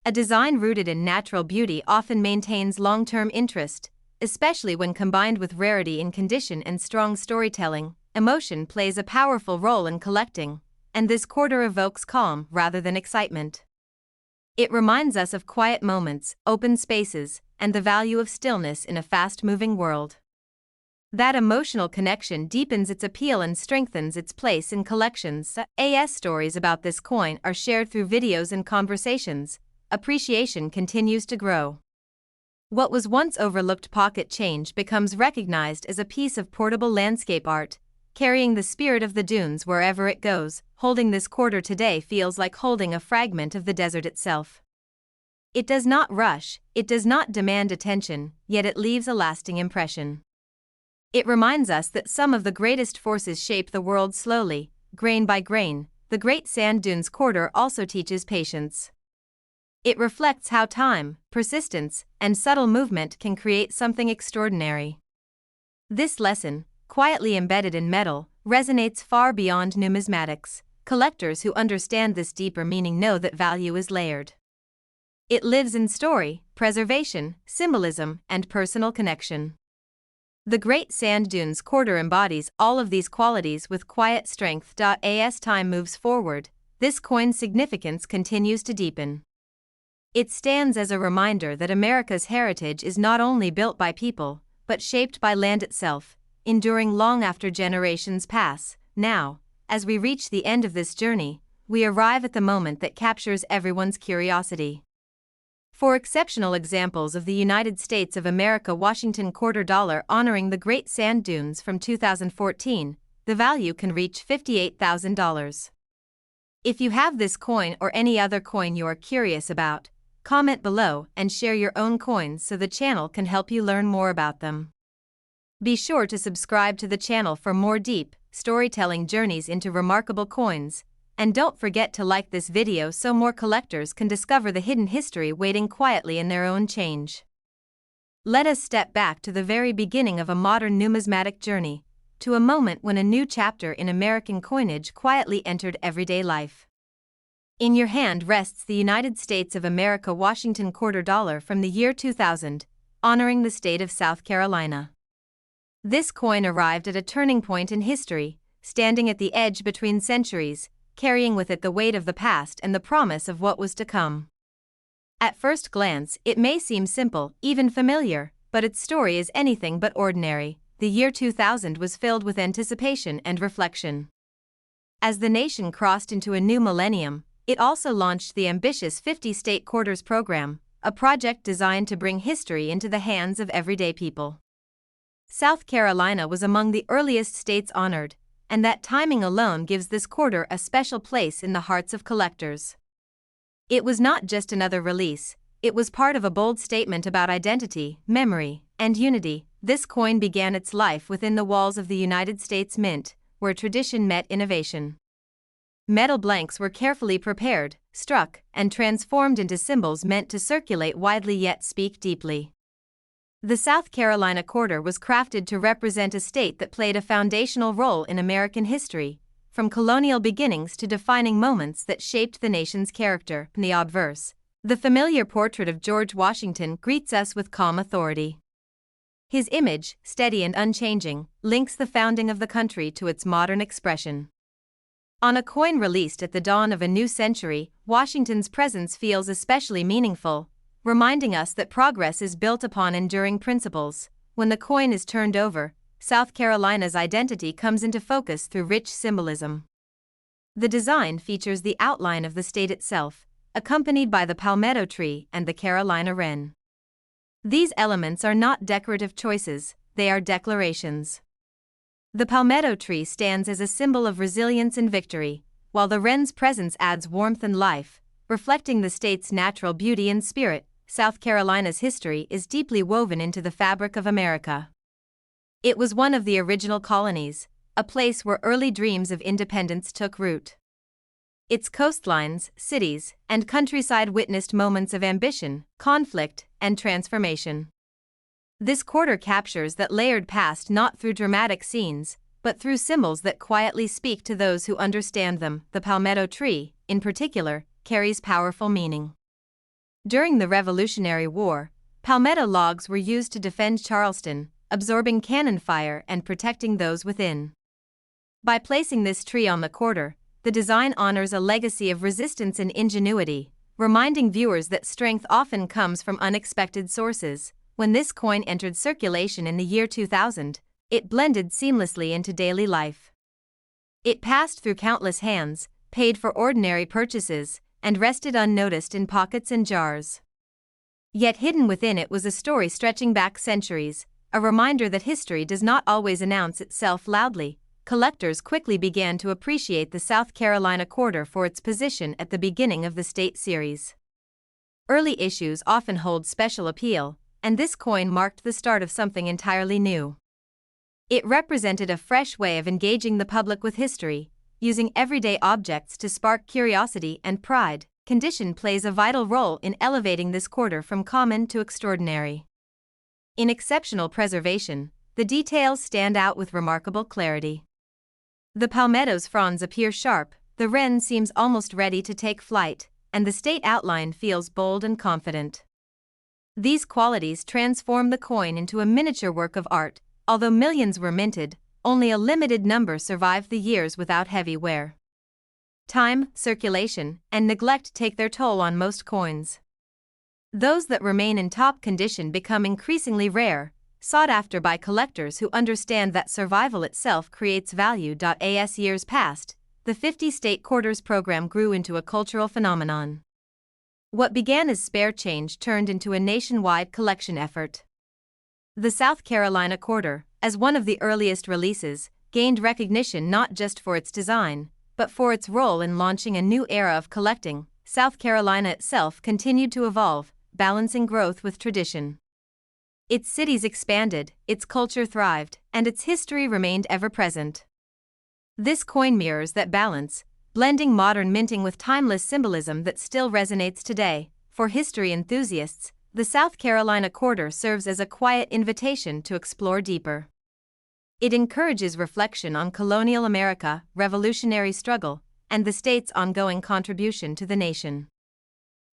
A design rooted in natural beauty often maintains long-term interest, especially when combined with rarity in condition and strong storytelling. Emotion plays a powerful role in collecting, and this quarter evokes calm rather than excitement. It reminds us of quiet moments, open spaces, and the value of stillness in a fast-moving world. That emotional connection deepens its appeal and strengthens its place in collections. As stories about this coin are shared through videos and conversations, appreciation continues to grow. What was once overlooked pocket change becomes recognized as a piece of portable landscape art, carrying the spirit of the dunes wherever it goes. Holding this quarter today feels like holding a fragment of the desert itself. It does not rush, it does not demand attention, yet it leaves a lasting impression. It reminds us that some of the greatest forces shape the world slowly, grain by grain. The Great Sand Dunes Quarter also teaches patience. It reflects how time, persistence, and subtle movement can create something extraordinary. This lesson, quietly embedded in metal, resonates far beyond numismatics. Collectors who understand this deeper meaning know that value is layered. It lives in story, preservation, symbolism, and personal connection. The Great Sand Dunes Quarter embodies all of these qualities with quiet strength. As time moves forward, this coin's significance continues to deepen. It stands as a reminder that America's heritage is not only built by people, but shaped by land itself, enduring long after generations pass. Now, as we reach the end of this journey, we arrive at the moment that captures everyone's curiosity. For exceptional examples of the United States of America Washington quarter dollar honoring the Great Sand Dunes from 2014, the value can reach $58,000. If you have this coin or any other coin you are curious about, comment below and share your own coins so the channel can help you learn more about them. Be sure to subscribe to the channel for more deep, storytelling journeys into remarkable coins. And don't forget to like this video so more collectors can discover the hidden history waiting quietly in their own change. Let us step back to the very beginning of a modern numismatic journey, to a moment when a new chapter in American coinage quietly entered everyday life. In your hand rests the United States of America Washington quarter dollar from the year 2000, honoring the state of South Carolina. This coin arrived at a turning point in history, standing at the edge between centuries, carrying with it the weight of the past and the promise of what was to come. At first glance, it may seem simple, even familiar, but its story is anything but ordinary. The year 2000 was filled with anticipation and reflection. As the nation crossed into a new millennium, it also launched the ambitious 50-state quarters program, a project designed to bring history into the hands of everyday people. South Carolina was among the earliest states honored, and that timing alone gives this quarter a special place in the hearts of collectors. It was not just another release, it was part of a bold statement about identity, memory, and unity. This coin began its life within the walls of the United States Mint, where tradition met innovation. Metal blanks were carefully prepared, struck, and transformed into symbols meant to circulate widely yet speak deeply. The South Carolina quarter was crafted to represent a state that played a foundational role in American history, from colonial beginnings to defining moments that shaped the nation's character. In the obverse, the familiar portrait of George Washington greets us with calm authority. His image, steady and unchanging, links the founding of the country to its modern expression. On a coin released at the dawn of a new century, Washington's presence feels especially meaningful, reminding us that progress is built upon enduring principles. When the coin is turned over, South Carolina's identity comes into focus through rich symbolism. The design features the outline of the state itself, accompanied by the palmetto tree and the Carolina wren. These elements are not decorative choices, they are declarations. The palmetto tree stands as a symbol of resilience and victory, while the wren's presence adds warmth and life, reflecting the state's natural beauty and spirit. South Carolina's history is deeply woven into the fabric of America. It was one of the original colonies, a place where early dreams of independence took root. Its coastlines, cities, and countryside witnessed moments of ambition, conflict, and transformation. This quarter captures that layered past not through dramatic scenes, but through symbols that quietly speak to those who understand them. The palmetto tree, in particular, carries powerful meaning. During the Revolutionary War, palmetto logs were used to defend Charleston, absorbing cannon fire and protecting those within. By placing this tree on the quarter, the design honors a legacy of resistance and ingenuity, reminding viewers that strength often comes from unexpected sources. When this coin entered circulation in the year 2000, it blended seamlessly into daily life. It passed through countless hands, paid for ordinary purchases, and rested unnoticed in pockets and jars. Yet hidden within it was a story stretching back centuries, a reminder that history does not always announce itself loudly. Collectors quickly began to appreciate the South Carolina quarter for its position at the beginning of the state series. Early issues often hold special appeal, and this coin marked the start of something entirely new. It represented a fresh way of engaging the public with history, using everyday objects to spark curiosity and pride. Condition plays a vital role in elevating this quarter from common to extraordinary. In exceptional preservation, the details stand out with remarkable clarity. The palmetto's fronds appear sharp, the wren seems almost ready to take flight, and the state outline feels bold and confident. These qualities transform the coin into a miniature work of art. Although millions were minted, only a limited number survived the years without heavy wear. Time, circulation, and neglect take their toll on most coins. Those that remain in top condition become increasingly rare, sought after by collectors who understand that survival itself creates value. As years passed, the 50-state quarters program grew into a cultural phenomenon. What began as spare change turned into a nationwide collection effort. The South Carolina quarter, as one of the earliest releases, gained recognition not just for its design, but for its role in launching a new era of collecting. South Carolina itself continued to evolve, balancing growth with tradition. Its cities expanded, its culture thrived, and its history remained ever-present. This coin mirrors that balance, blending modern minting with timeless symbolism that still resonates today. For history enthusiasts, the South Carolina quarter serves as a quiet invitation to explore deeper. It encourages reflection on colonial America, revolutionary struggle, and the state's ongoing contribution to the nation.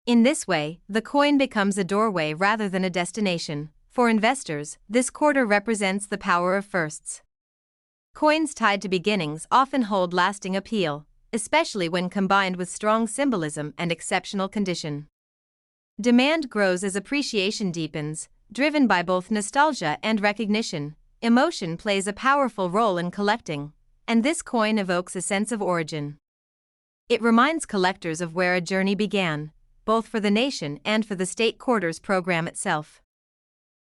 In this way, the coin becomes a doorway rather than a destination. For investors, this quarter represents the power of firsts. Coins tied to beginnings often hold lasting appeal, especially when combined with strong symbolism and exceptional condition. Demand grows as appreciation deepens, driven by both nostalgia and recognition. Emotion plays a powerful role in collecting, and this coin evokes a sense of origin. It reminds collectors of where a journey began, both for the nation and for the state quarters program itself.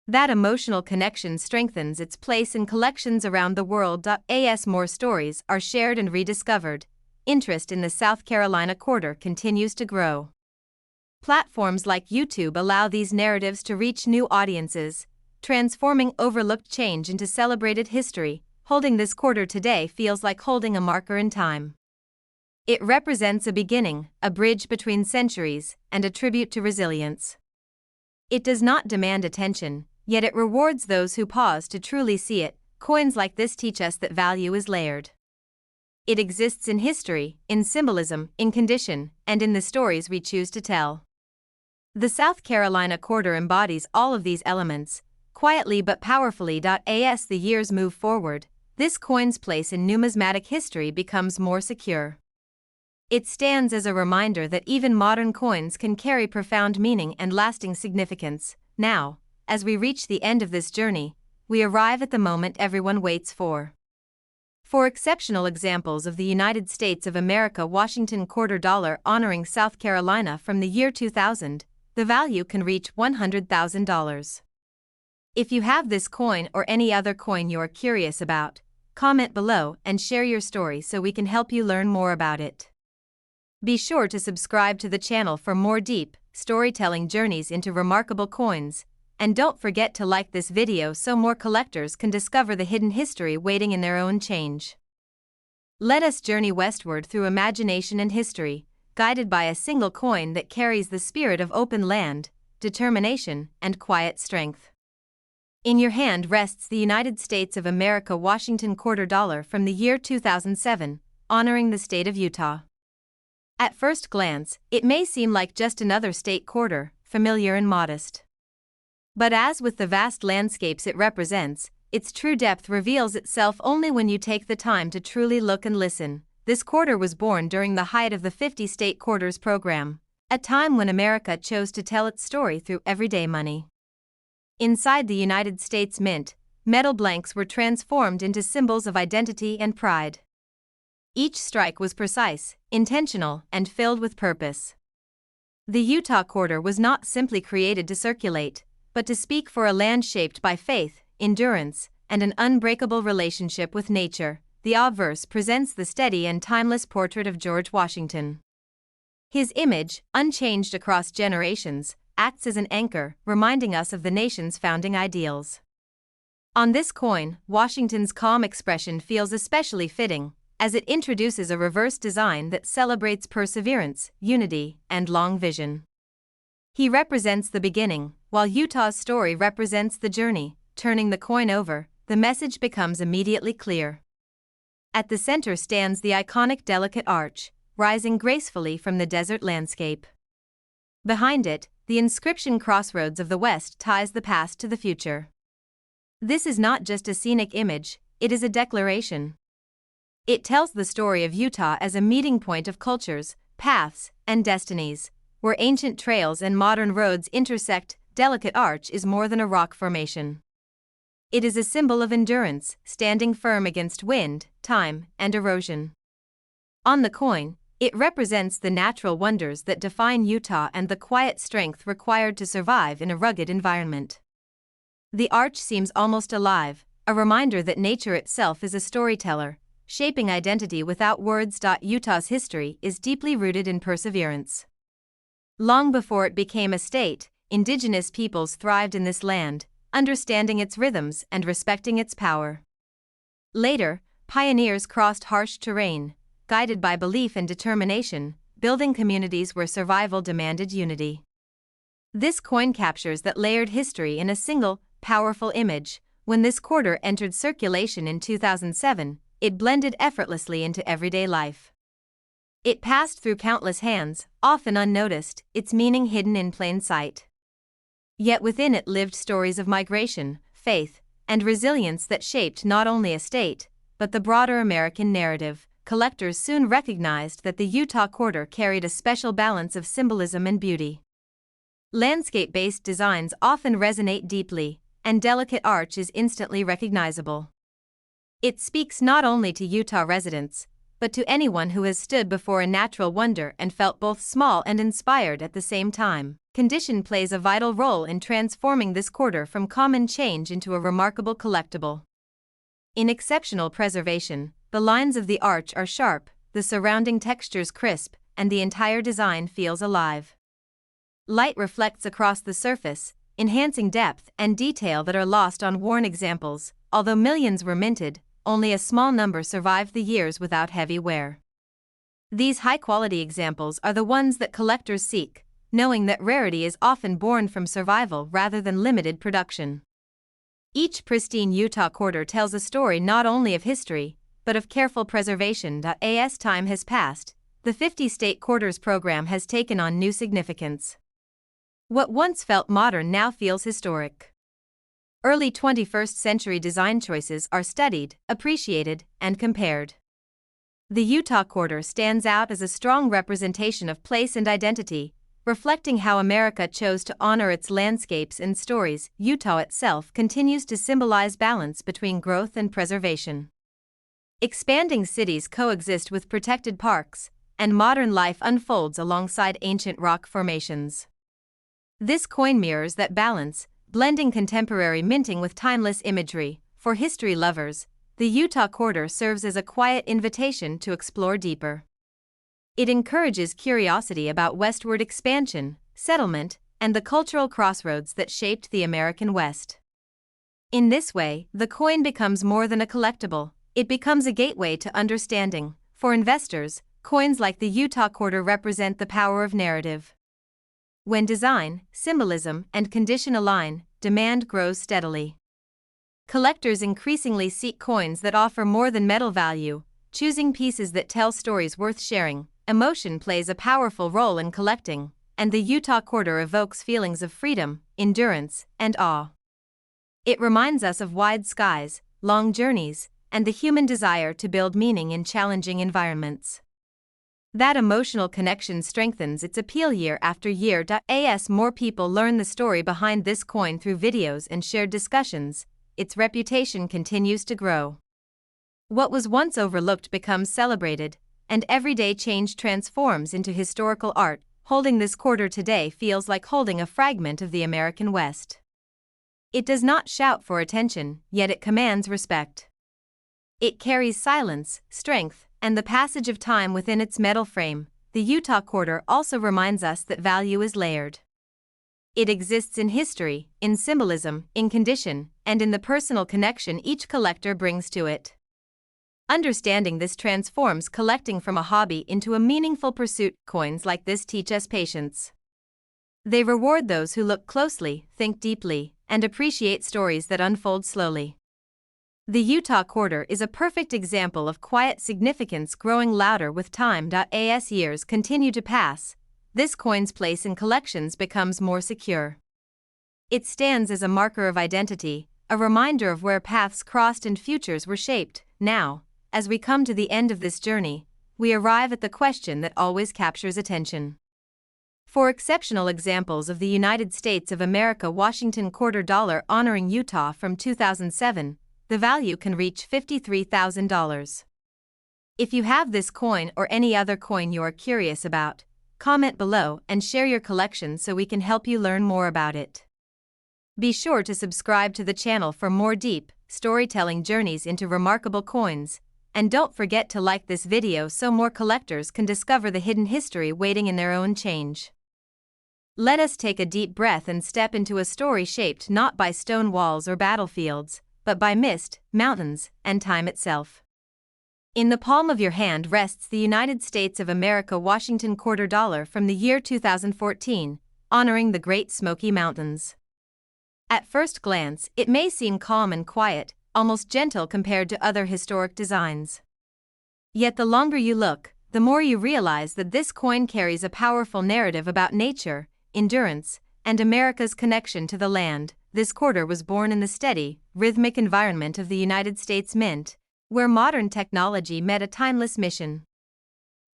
That emotional connection strengthens its place in collections around the world. As more stories are shared and rediscovered, interest in the South Carolina quarter continues to grow. Platforms like YouTube allow these narratives to reach new audiences, transforming overlooked change into celebrated history. Holding this quarter today feels like holding a marker in time. It represents a beginning, a bridge between centuries, and a tribute to resilience. It does not demand attention, yet it rewards those who pause to truly see it. Coins like this teach us that value is layered. It exists in history, in symbolism, in condition, and in the stories we choose to tell. The South Carolina quarter embodies all of these elements, quietly but powerfully. As the years move forward, this coin's place in numismatic history becomes more secure. It stands as a reminder that even modern coins can carry profound meaning and lasting significance. Now, as we reach the end of this journey, we arrive at the moment everyone waits for. For exceptional examples of the United States of America Washington quarter dollar honoring South Carolina from the year 2000, the value can reach $100,000. If you have this coin or any other coin you're curious about, comment below and share your story so we can help you learn more about it. Be sure to subscribe to the channel for more deep, storytelling journeys into remarkable coins, and don't forget to like this video so more collectors can discover the hidden history waiting in their own change. Let us journey westward through imagination and history, guided by a single coin that carries the spirit of open land, determination, and quiet strength. In your hand rests the United States of America Washington quarter dollar from the year 2007, honoring the state of Utah. At first glance, it may seem like just another state quarter, familiar and modest. But as with the vast landscapes it represents, its true depth reveals itself only when you take the time to truly look and listen. This quarter was born during the height of the 50 State Quarters program, a time when America chose to tell its story through everyday money. Inside the United States Mint, metal blanks were transformed into symbols of identity and pride. Each strike was precise, intentional, and filled with purpose. The Utah quarter was not simply created to circulate, but to speak for a land shaped by faith, endurance, and an unbreakable relationship with nature. The obverse presents the steady and timeless portrait of George Washington. His image, unchanged across generations, acts as an anchor, reminding us of the nation's founding ideals. On this coin, Washington's calm expression feels especially fitting, as it introduces a reverse design that celebrates perseverance, unity, and long vision. He represents the beginning, while Utah's story represents the journey. Turning the coin over, the message becomes immediately clear. At the center stands the iconic delicate arch, rising gracefully from the desert landscape. Behind it, the inscription "Crossroads of the West" ties the past to the future. This is not just a scenic image, it is a declaration. It tells the story of Utah as a meeting point of cultures, paths, and destinies, where ancient trails and modern roads intersect. Delicate arch is more than a rock formation. It is a symbol of endurance, standing firm against wind, time, and erosion. On the coin, it represents the natural wonders that define Utah and the quiet strength required to survive in a rugged environment. The arch seems almost alive, a reminder that nature itself is a storyteller, shaping identity without words. Utah's history is deeply rooted in perseverance. Long before it became a state, indigenous peoples thrived in this land, understanding its rhythms and respecting its power. Later, pioneers crossed harsh terrain, guided by belief and determination, building communities where survival demanded unity. This coin captures that layered history in a single, powerful image. When this quarter entered circulation in 2007, it blended effortlessly into everyday life. It passed through countless hands, often unnoticed, its meaning hidden in plain sight. Yet within it lived stories of migration, faith, and resilience that shaped not only a state, but the broader American narrative. Collectors soon recognized that the Utah quarter carried a special balance of symbolism and beauty. Landscape-based designs often resonate deeply, and delicate arch is instantly recognizable. It speaks not only to Utah residents, but to anyone who has stood before a natural wonder and felt both small and inspired at the same time. Condition plays a vital role in transforming this quarter from common change into a remarkable collectible. In exceptional preservation, the lines of the arch are sharp, the surrounding textures crisp, and the entire design feels alive. Light reflects across the surface, enhancing depth and detail that are lost on worn examples. Although millions were minted, only a small number survived the years without heavy wear. These high-quality examples are the ones that collectors seek, knowing that rarity is often born from survival rather than limited production. Each pristine Utah quarter tells a story not only of history, but of careful preservation. As time has passed, the 50 State Quarters program has taken on new significance. What once felt modern now feels historic. Early 21st century design choices are studied, appreciated, and compared. The Utah quarter stands out as a strong representation of place and identity, reflecting how America chose to honor its landscapes and stories. Utah itself continues to symbolize balance between growth and preservation. Expanding cities coexist with protected parks, and modern life unfolds alongside ancient rock formations. This coin mirrors that balance, blending contemporary minting with timeless imagery. For history lovers, the Utah quarter serves as a quiet invitation to explore deeper. It encourages curiosity about westward expansion, settlement, and the cultural crossroads that shaped the American West. In this way, the coin becomes more than a collectible, it becomes a gateway to understanding. For investors, coins like the Utah quarter represent the power of narrative. When design, symbolism, and condition align, demand grows steadily. Collectors increasingly seek coins that offer more than metal value, choosing pieces that tell stories worth sharing. Emotion plays a powerful role in collecting, and the Utah quarter evokes feelings of freedom, endurance, and awe. It reminds us of wide skies, long journeys, and the human desire to build meaning in challenging environments. That emotional connection strengthens its appeal year after year. As more people learn the story behind this coin through videos and shared discussions, its reputation continues to grow. What was once overlooked becomes celebrated, and everyday change transforms into historical art. Holding this quarter today feels like holding a fragment of the American West. It does not shout for attention, yet it commands respect. It carries silence, strength, and the passage of time within its metal frame. The Utah quarter also reminds us that value is layered. It exists in history, in symbolism, in condition, and in the personal connection each collector brings to it. Understanding this transforms collecting from a hobby into a meaningful pursuit. Coins like this teach us patience. They reward those who look closely, think deeply, and appreciate stories that unfold slowly. The Utah quarter is a perfect example of quiet significance growing louder with time. As years continue to pass, this coin's place in collections becomes more secure. It stands as a marker of identity, a reminder of where paths crossed and futures were shaped. Now, as we come to the end of this journey, we arrive at the question that always captures attention. For exceptional examples of the United States of America Washington quarter dollar honoring Utah from 2007, the value can reach $53,000. If you have this coin or any other coin you are curious about, comment below and share your collection so we can help you learn more about it. Be sure to subscribe to the channel for more deep, storytelling journeys into remarkable coins, and don't forget to like this video so more collectors can discover the hidden history waiting in their own change. Let us take a deep breath and step into a story shaped not by stone walls or battlefields, but by mist, mountains, and time itself. In the palm of your hand rests the United States of America Washington quarter dollar from the year 2014, honoring the Great Smoky Mountains. At first glance, it may seem calm and quiet, almost gentle compared to other historic designs. Yet the longer you look, the more you realize that this coin carries a powerful narrative about nature, endurance, and America's connection to the land. This quarter was born in the steady, rhythmic environment of the United States Mint, where modern technology met a timeless mission.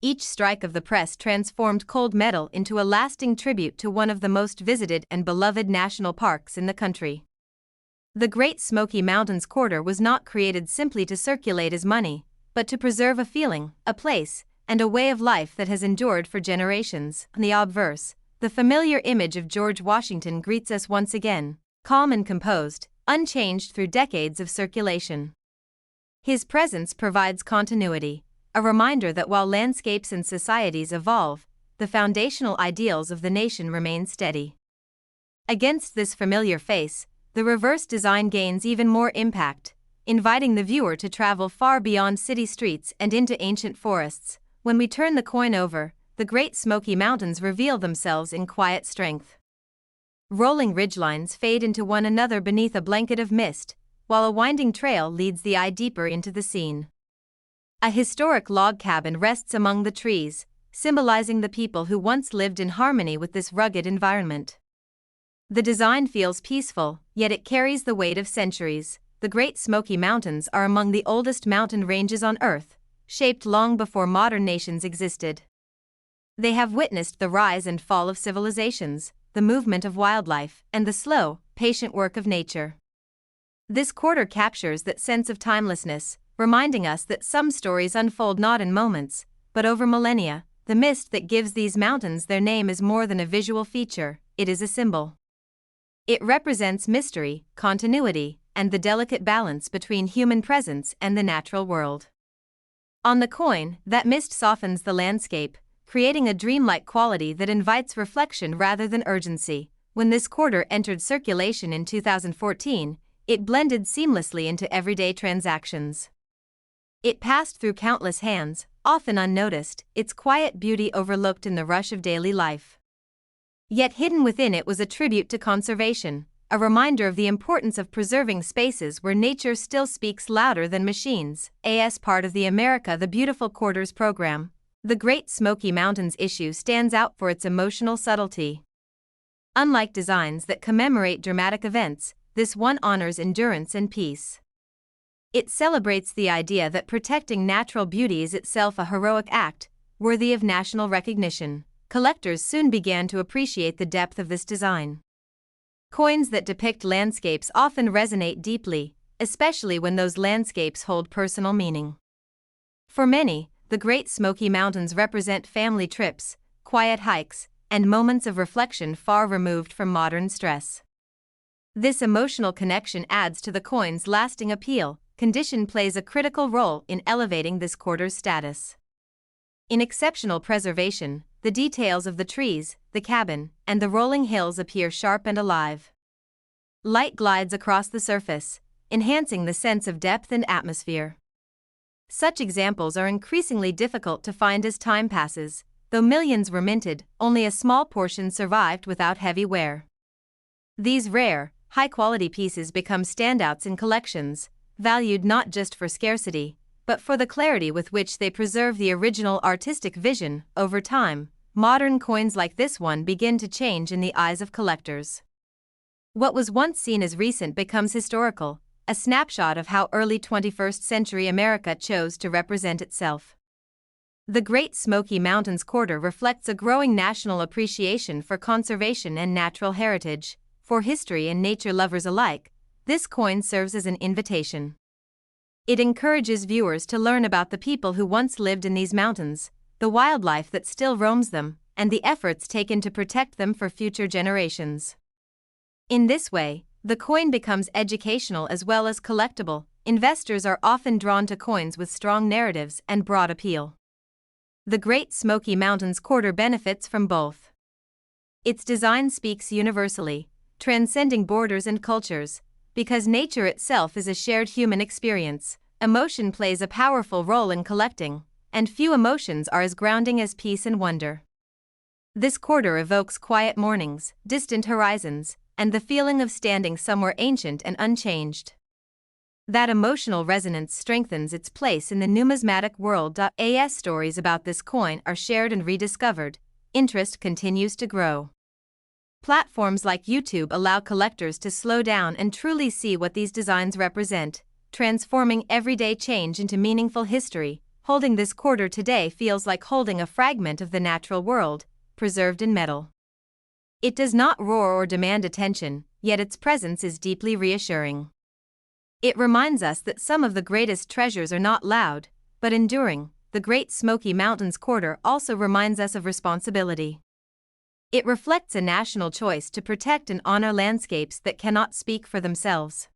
Each strike of the press transformed cold metal into a lasting tribute to one of the most visited and beloved national parks in the country. The Great Smoky Mountains quarter was not created simply to circulate as money, but to preserve a feeling, a place, and a way of life that has endured for generations. In the obverse, the familiar image of George Washington greets us once again, calm and composed, unchanged through decades of circulation. His presence provides continuity, a reminder that while landscapes and societies evolve, the foundational ideals of the nation remain steady. Against this familiar face, the reverse design gains even more impact, inviting the viewer to travel far beyond city streets and into ancient forests. When we turn the coin over, the Great Smoky Mountains reveal themselves in quiet strength. Rolling ridgelines fade into one another beneath a blanket of mist, while a winding trail leads the eye deeper into the scene. A historic log cabin rests among the trees, symbolizing the people who once lived in harmony with this rugged environment. The design feels peaceful, yet it carries the weight of centuries. The Great Smoky Mountains are among the oldest mountain ranges on Earth, shaped long before modern nations existed. They have witnessed the rise and fall of civilizations, the movement of wildlife, and the slow, patient work of nature. This quarter captures that sense of timelessness, reminding us that some stories unfold not in moments, but over millennia. The mist that gives these mountains their name is more than a visual feature, it is a symbol. It represents mystery, continuity, and the delicate balance between human presence and the natural world. On the coin, that mist softens the landscape, creating a dreamlike quality that invites reflection rather than urgency. When this quarter entered circulation in 2014, it blended seamlessly into everyday transactions. It passed through countless hands, often unnoticed, its quiet beauty overlooked in the rush of daily life. Yet hidden within it was a tribute to conservation, a reminder of the importance of preserving spaces where nature still speaks louder than machines. As part of the America the Beautiful Quarters program, the Great Smoky Mountains issue stands out for its emotional subtlety. Unlike designs that commemorate dramatic events, this one honors endurance and peace. It celebrates the idea that protecting natural beauty is itself a heroic act, worthy of national recognition. Collectors soon began to appreciate the depth of this design. Coins that depict landscapes often resonate deeply, especially when those landscapes hold personal meaning. For many, the Great Smoky Mountains represent family trips, quiet hikes, and moments of reflection far removed from modern stress. This emotional connection adds to the coin's lasting appeal. Condition plays a critical role in elevating this quarter's status. In exceptional preservation, the details of the trees, the cabin, and the rolling hills appear sharp and alive. Light glides across the surface, enhancing the sense of depth and atmosphere. Such examples are increasingly difficult to find as time passes. Though millions were minted, only a small portion survived without heavy wear. These rare, high-quality pieces become standouts in collections, valued not just for scarcity, but for the clarity with which they preserve the original artistic vision. Over time, modern coins like this one begin to change in the eyes of collectors. What was once seen as recent becomes historical, a snapshot of how early 21st century America chose to represent itself. The Great Smoky Mountains quarter reflects a growing national appreciation for conservation and natural heritage. For history and nature lovers alike, this coin serves as an invitation. It encourages viewers to learn about the people who once lived in these mountains, the wildlife that still roams them, and the efforts taken to protect them for future generations. In this way, the coin becomes educational as well as collectible. Investors are often drawn to coins with strong narratives and broad appeal. The Great Smoky Mountains quarter benefits from both. Its design speaks universally, transcending borders and cultures. Because nature itself is a shared human experience, emotion plays a powerful role in collecting, and few emotions are as grounding as peace and wonder. This quarter evokes quiet mornings, distant horizons, and the feeling of standing somewhere ancient and unchanged. That emotional resonance strengthens its place in the numismatic world. As stories about this coin are shared and rediscovered, interest continues to grow. Platforms like YouTube allow collectors to slow down and truly see what these designs represent, transforming everyday change into meaningful history. Holding this quarter today feels like holding a fragment of the natural world, preserved in metal. It does not roar or demand attention, yet its presence is deeply reassuring. It reminds us that some of the greatest treasures are not loud, but enduring. The Great Smoky Mountains quarter also reminds us of responsibility. It reflects a national choice to protect and honor landscapes that cannot speak for themselves.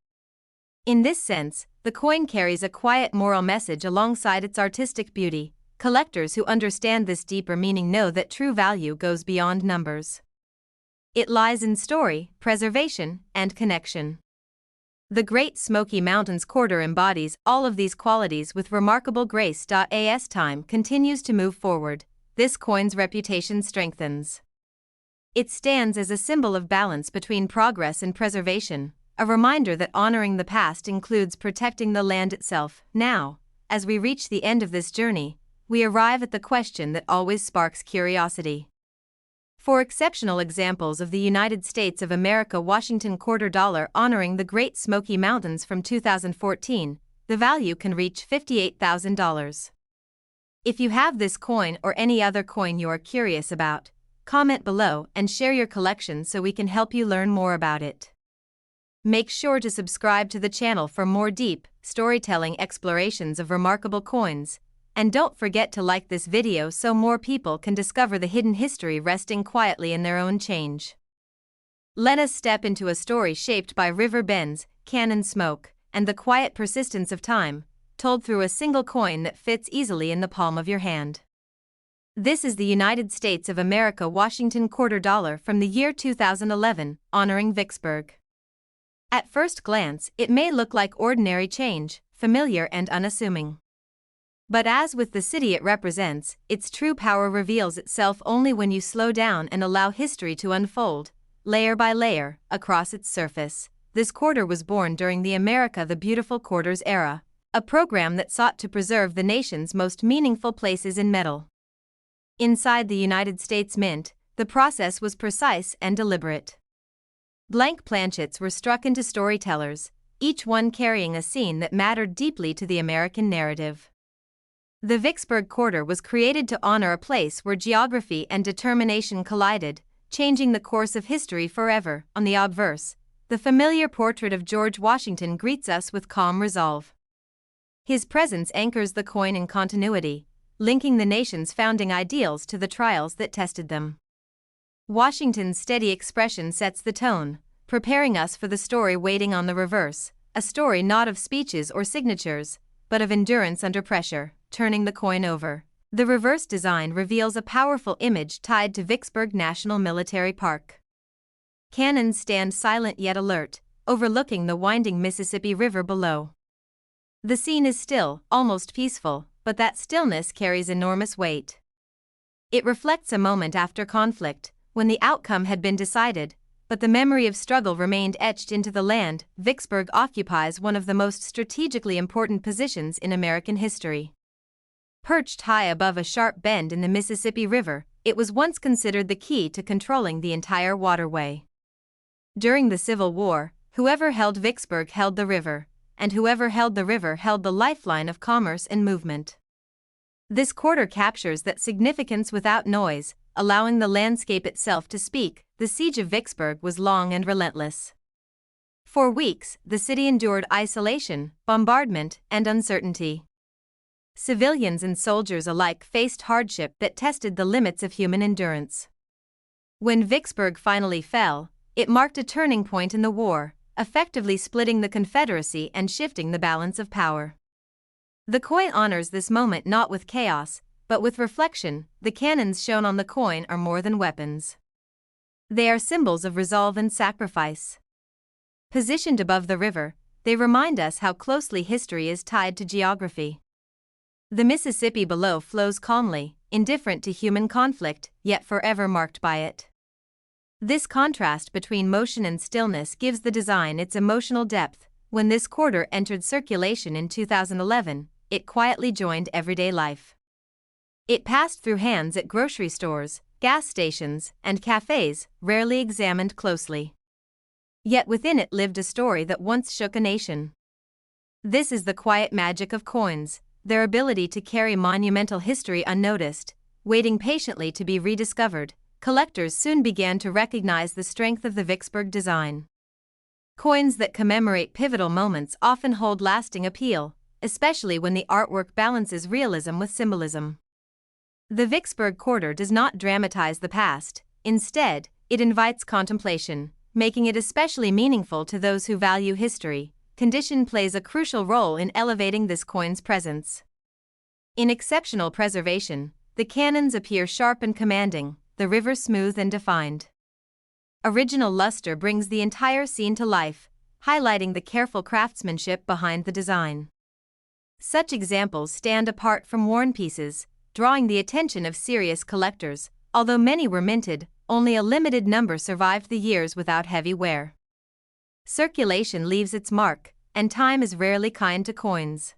In this sense, the coin carries a quiet moral message alongside its artistic beauty. Collectors who understand this deeper meaning know that true value goes beyond numbers. It lies in story, preservation, and connection. The Great Smoky Mountains quarter embodies all of these qualities with remarkable grace. As time continues to move forward, this coin's reputation strengthens. It stands as a symbol of balance between progress and preservation, a reminder that honoring the past includes protecting the land itself. Now, as we reach the end of this journey, we arrive at the question that always sparks curiosity. For exceptional examples of the United States of America Washington quarter dollar honoring the Great Smoky Mountains from 2014, the value can reach $58,000. If you have this coin or any other coin you are curious about, comment below and share your collection so we can help you learn more about it. Make sure to subscribe to the channel for more deep, storytelling explorations of remarkable coins. And don't forget to like this video so more people can discover the hidden history resting quietly in their own change. Let us step into a story shaped by river bends, cannon smoke, and the quiet persistence of time, told through a single coin that fits easily in the palm of your hand. This is the United States of America Washington quarter dollar from the year 2011, honoring Vicksburg. At first glance, it may look like ordinary change, familiar and unassuming. But as with the city it represents, its true power reveals itself only when you slow down and allow history to unfold, layer by layer, across its surface. This quarter was born during the America the Beautiful Quarters era, a program that sought to preserve the nation's most meaningful places in metal. Inside the United States Mint, the process was precise and deliberate. Blank planchets were struck into storytellers, each one carrying a scene that mattered deeply to the American narrative. The Vicksburg quarter was created to honor a place where geography and determination collided, changing the course of history forever. On the obverse, the familiar portrait of George Washington greets us with calm resolve. His presence anchors the coin in continuity, linking the nation's founding ideals to the trials that tested them. Washington's steady expression sets the tone, preparing us for the story waiting on the reverse, a story not of speeches or signatures, but of endurance under pressure. Turning the coin over, the reverse design reveals a powerful image tied to Vicksburg National Military Park. Cannons stand silent yet alert, overlooking the winding Mississippi River below. The scene is still, almost peaceful, but that stillness carries enormous weight. It reflects a moment after conflict, when the outcome had been decided, but the memory of struggle remained etched into the land. Vicksburg occupies one of the most strategically important positions in American history. Perched high above a sharp bend in the Mississippi River, it was once considered the key to controlling the entire waterway. During the Civil War, whoever held Vicksburg held the river, and whoever held the river held the lifeline of commerce and movement. This quarter captures that significance without noise, allowing the landscape itself to speak. The siege of Vicksburg was long and relentless. For weeks, the city endured isolation, bombardment, and uncertainty. Civilians and soldiers alike faced hardship that tested the limits of human endurance. When Vicksburg finally fell, it marked a turning point in the war, effectively splitting the Confederacy and shifting the balance of power. The coin honors this moment not with chaos, but with reflection. The cannons shown on the coin are more than weapons. They are symbols of resolve and sacrifice. Positioned above the river, they remind us how closely history is tied to geography. The Mississippi below flows calmly, indifferent to human conflict, yet forever marked by it. This contrast between motion and stillness gives the design its emotional depth. When this quarter entered circulation in 2011, it quietly joined everyday life. It passed through hands at grocery stores, gas stations, and cafes, rarely examined closely. Yet within it lived a story that once shook a nation. This is the quiet magic of coins, their ability to carry monumental history unnoticed, waiting patiently to be rediscovered. Collectors soon began to recognize the strength of the Vicksburg design. Coins that commemorate pivotal moments often hold lasting appeal, especially when the artwork balances realism with symbolism. The Vicksburg quarter does not dramatize the past, instead, it invites contemplation, making it especially meaningful to those who value history. Condition plays a crucial role in elevating this coin's presence. In exceptional preservation, the cannons appear sharp and commanding, the river smooth and defined. Original luster brings the entire scene to life, highlighting the careful craftsmanship behind the design. Such examples stand apart from worn pieces, drawing the attention of serious collectors. Although many were minted, only a limited number survived the years without heavy wear. Circulation leaves its mark, and time is rarely kind to coins.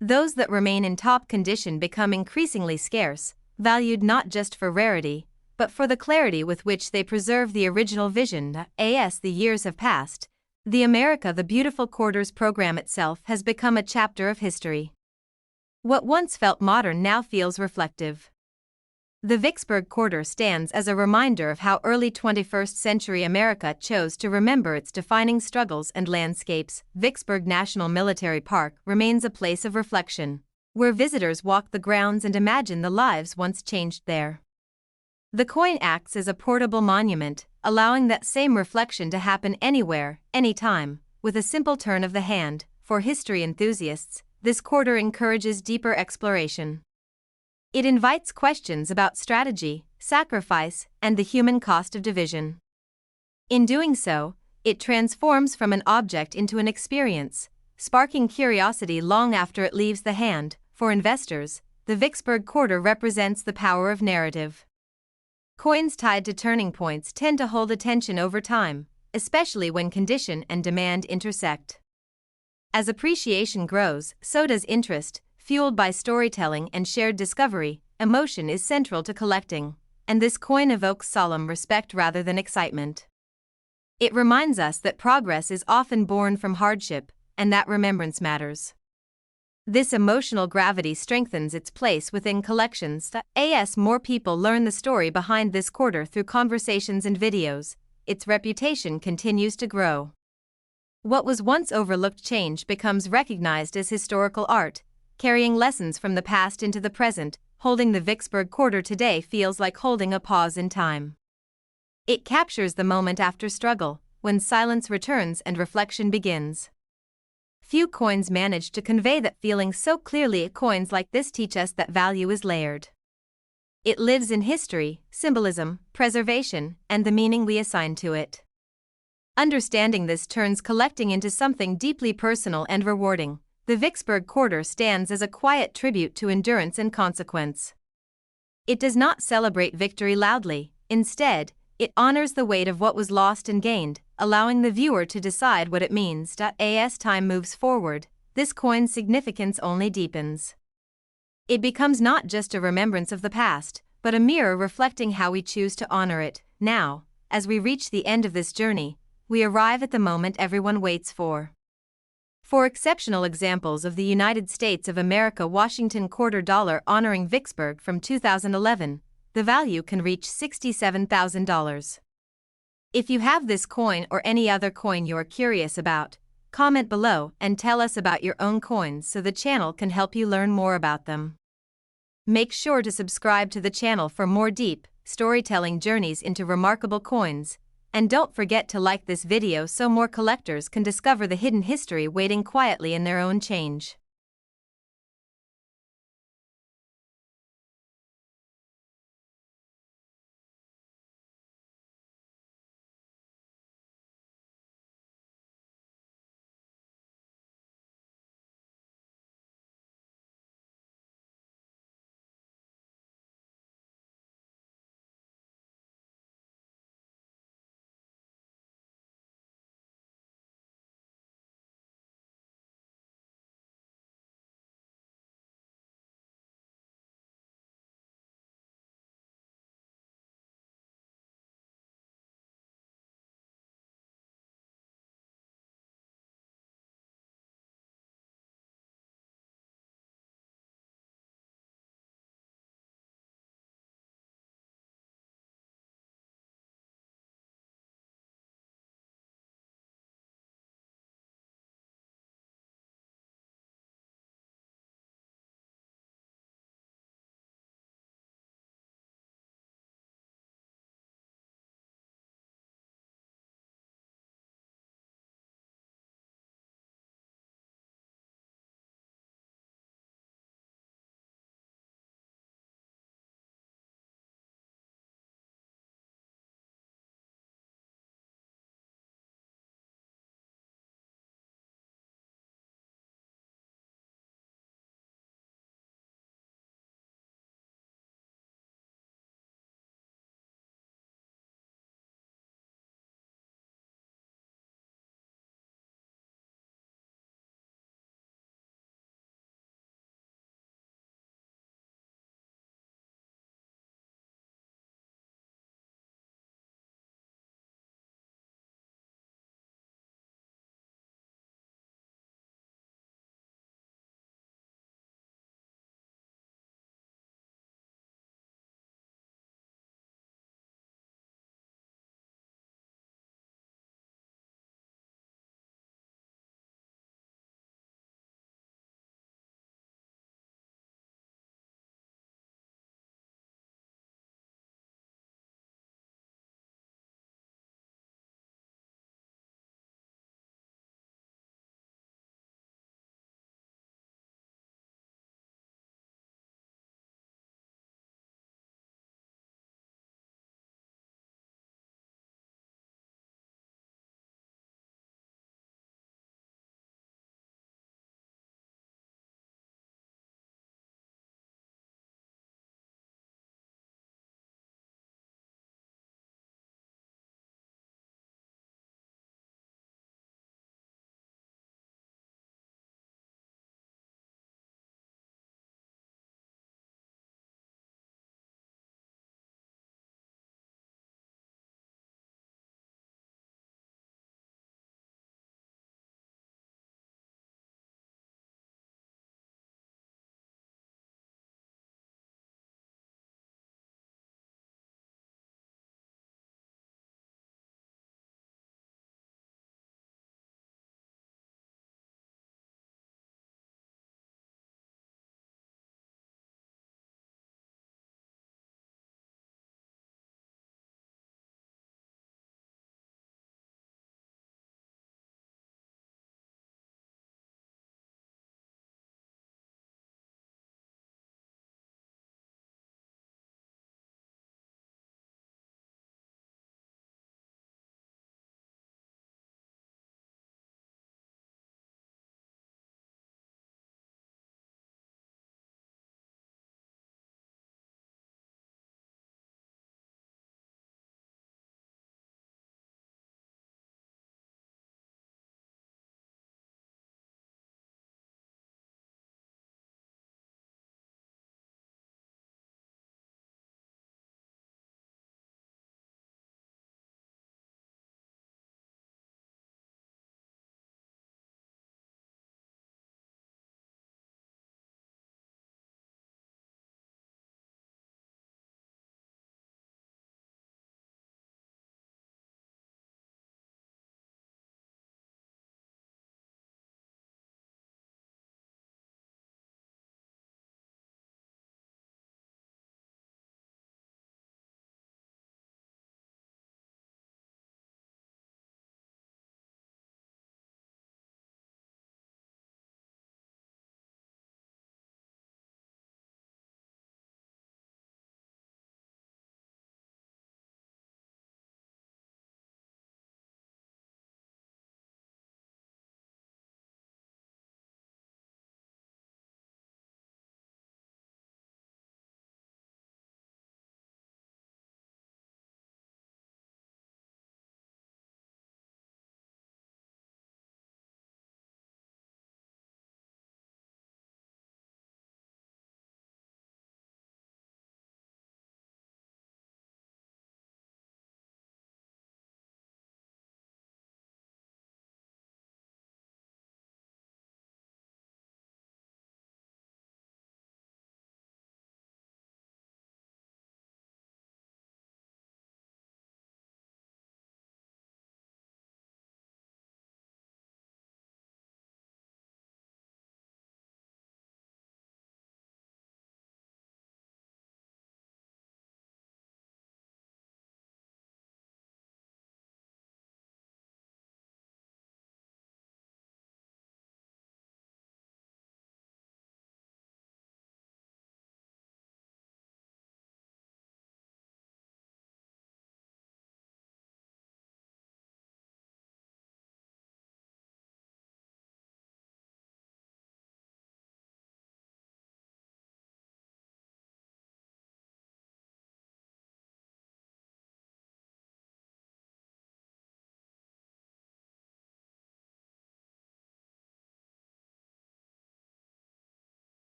Those that remain in top condition become increasingly scarce, valued not just for rarity, but for the clarity with which they preserve the original vision. As the years have passed, the America the Beautiful Quarters program itself has become a chapter of history. What once felt modern now feels reflective. The Vicksburg quarter stands as a reminder of how early 21st century America chose to remember its defining struggles and landscapes. Vicksburg National Military Park remains a place of reflection, where visitors walk the grounds and imagine the lives once changed there. The coin acts as a portable monument, allowing that same reflection to happen anywhere, anytime, with a simple turn of the hand. For history enthusiasts, this quarter encourages deeper exploration. It invites questions about strategy, sacrifice, and the human cost of division. In doing so, it transforms from an object into an experience, sparking curiosity long after it leaves the hand. For investors, the Vicksburg quarter represents the power of narrative. Coins tied to turning points tend to hold attention over time, especially when condition and demand intersect. As appreciation grows, so does interest. Fueled by storytelling and shared discovery, emotion is central to collecting, and this coin evokes solemn respect rather than excitement. It reminds us that progress is often born from hardship, and that remembrance matters. This emotional gravity strengthens its place within collections. As more people learn the story behind this quarter through conversations and videos, its reputation continues to grow. What was once overlooked change becomes recognized as historical art, carrying lessons from the past into the present. Holding the Vicksburg quarter today feels like holding a pause in time. It captures the moment after struggle, when silence returns and reflection begins. Few coins manage to convey that feeling so clearly. Coins like this teach us that value is layered. It lives in history, symbolism, preservation, and the meaning we assign to it. Understanding this turns collecting into something deeply personal and rewarding. The Vicksburg quarter stands as a quiet tribute to endurance and consequence. It does not celebrate victory loudly, instead, it honors the weight of what was lost and gained, allowing the viewer to decide what it means. As time moves forward, this coin's significance only deepens. It becomes not just a remembrance of the past, but a mirror reflecting how we choose to honor it. Now, as we reach the end of this journey, we arrive at the moment everyone waits for. For exceptional examples of the United States of America Washington quarter dollar honoring Vicksburg from 2011, the value can reach $67,000. If you have this coin or any other coin you're curious about, comment below and tell us about your own coins so the channel can help you learn more about them. Make sure to subscribe to the channel for more deep, storytelling journeys into remarkable coins. And don't forget to like this video so more collectors can discover the hidden history waiting quietly in their own change.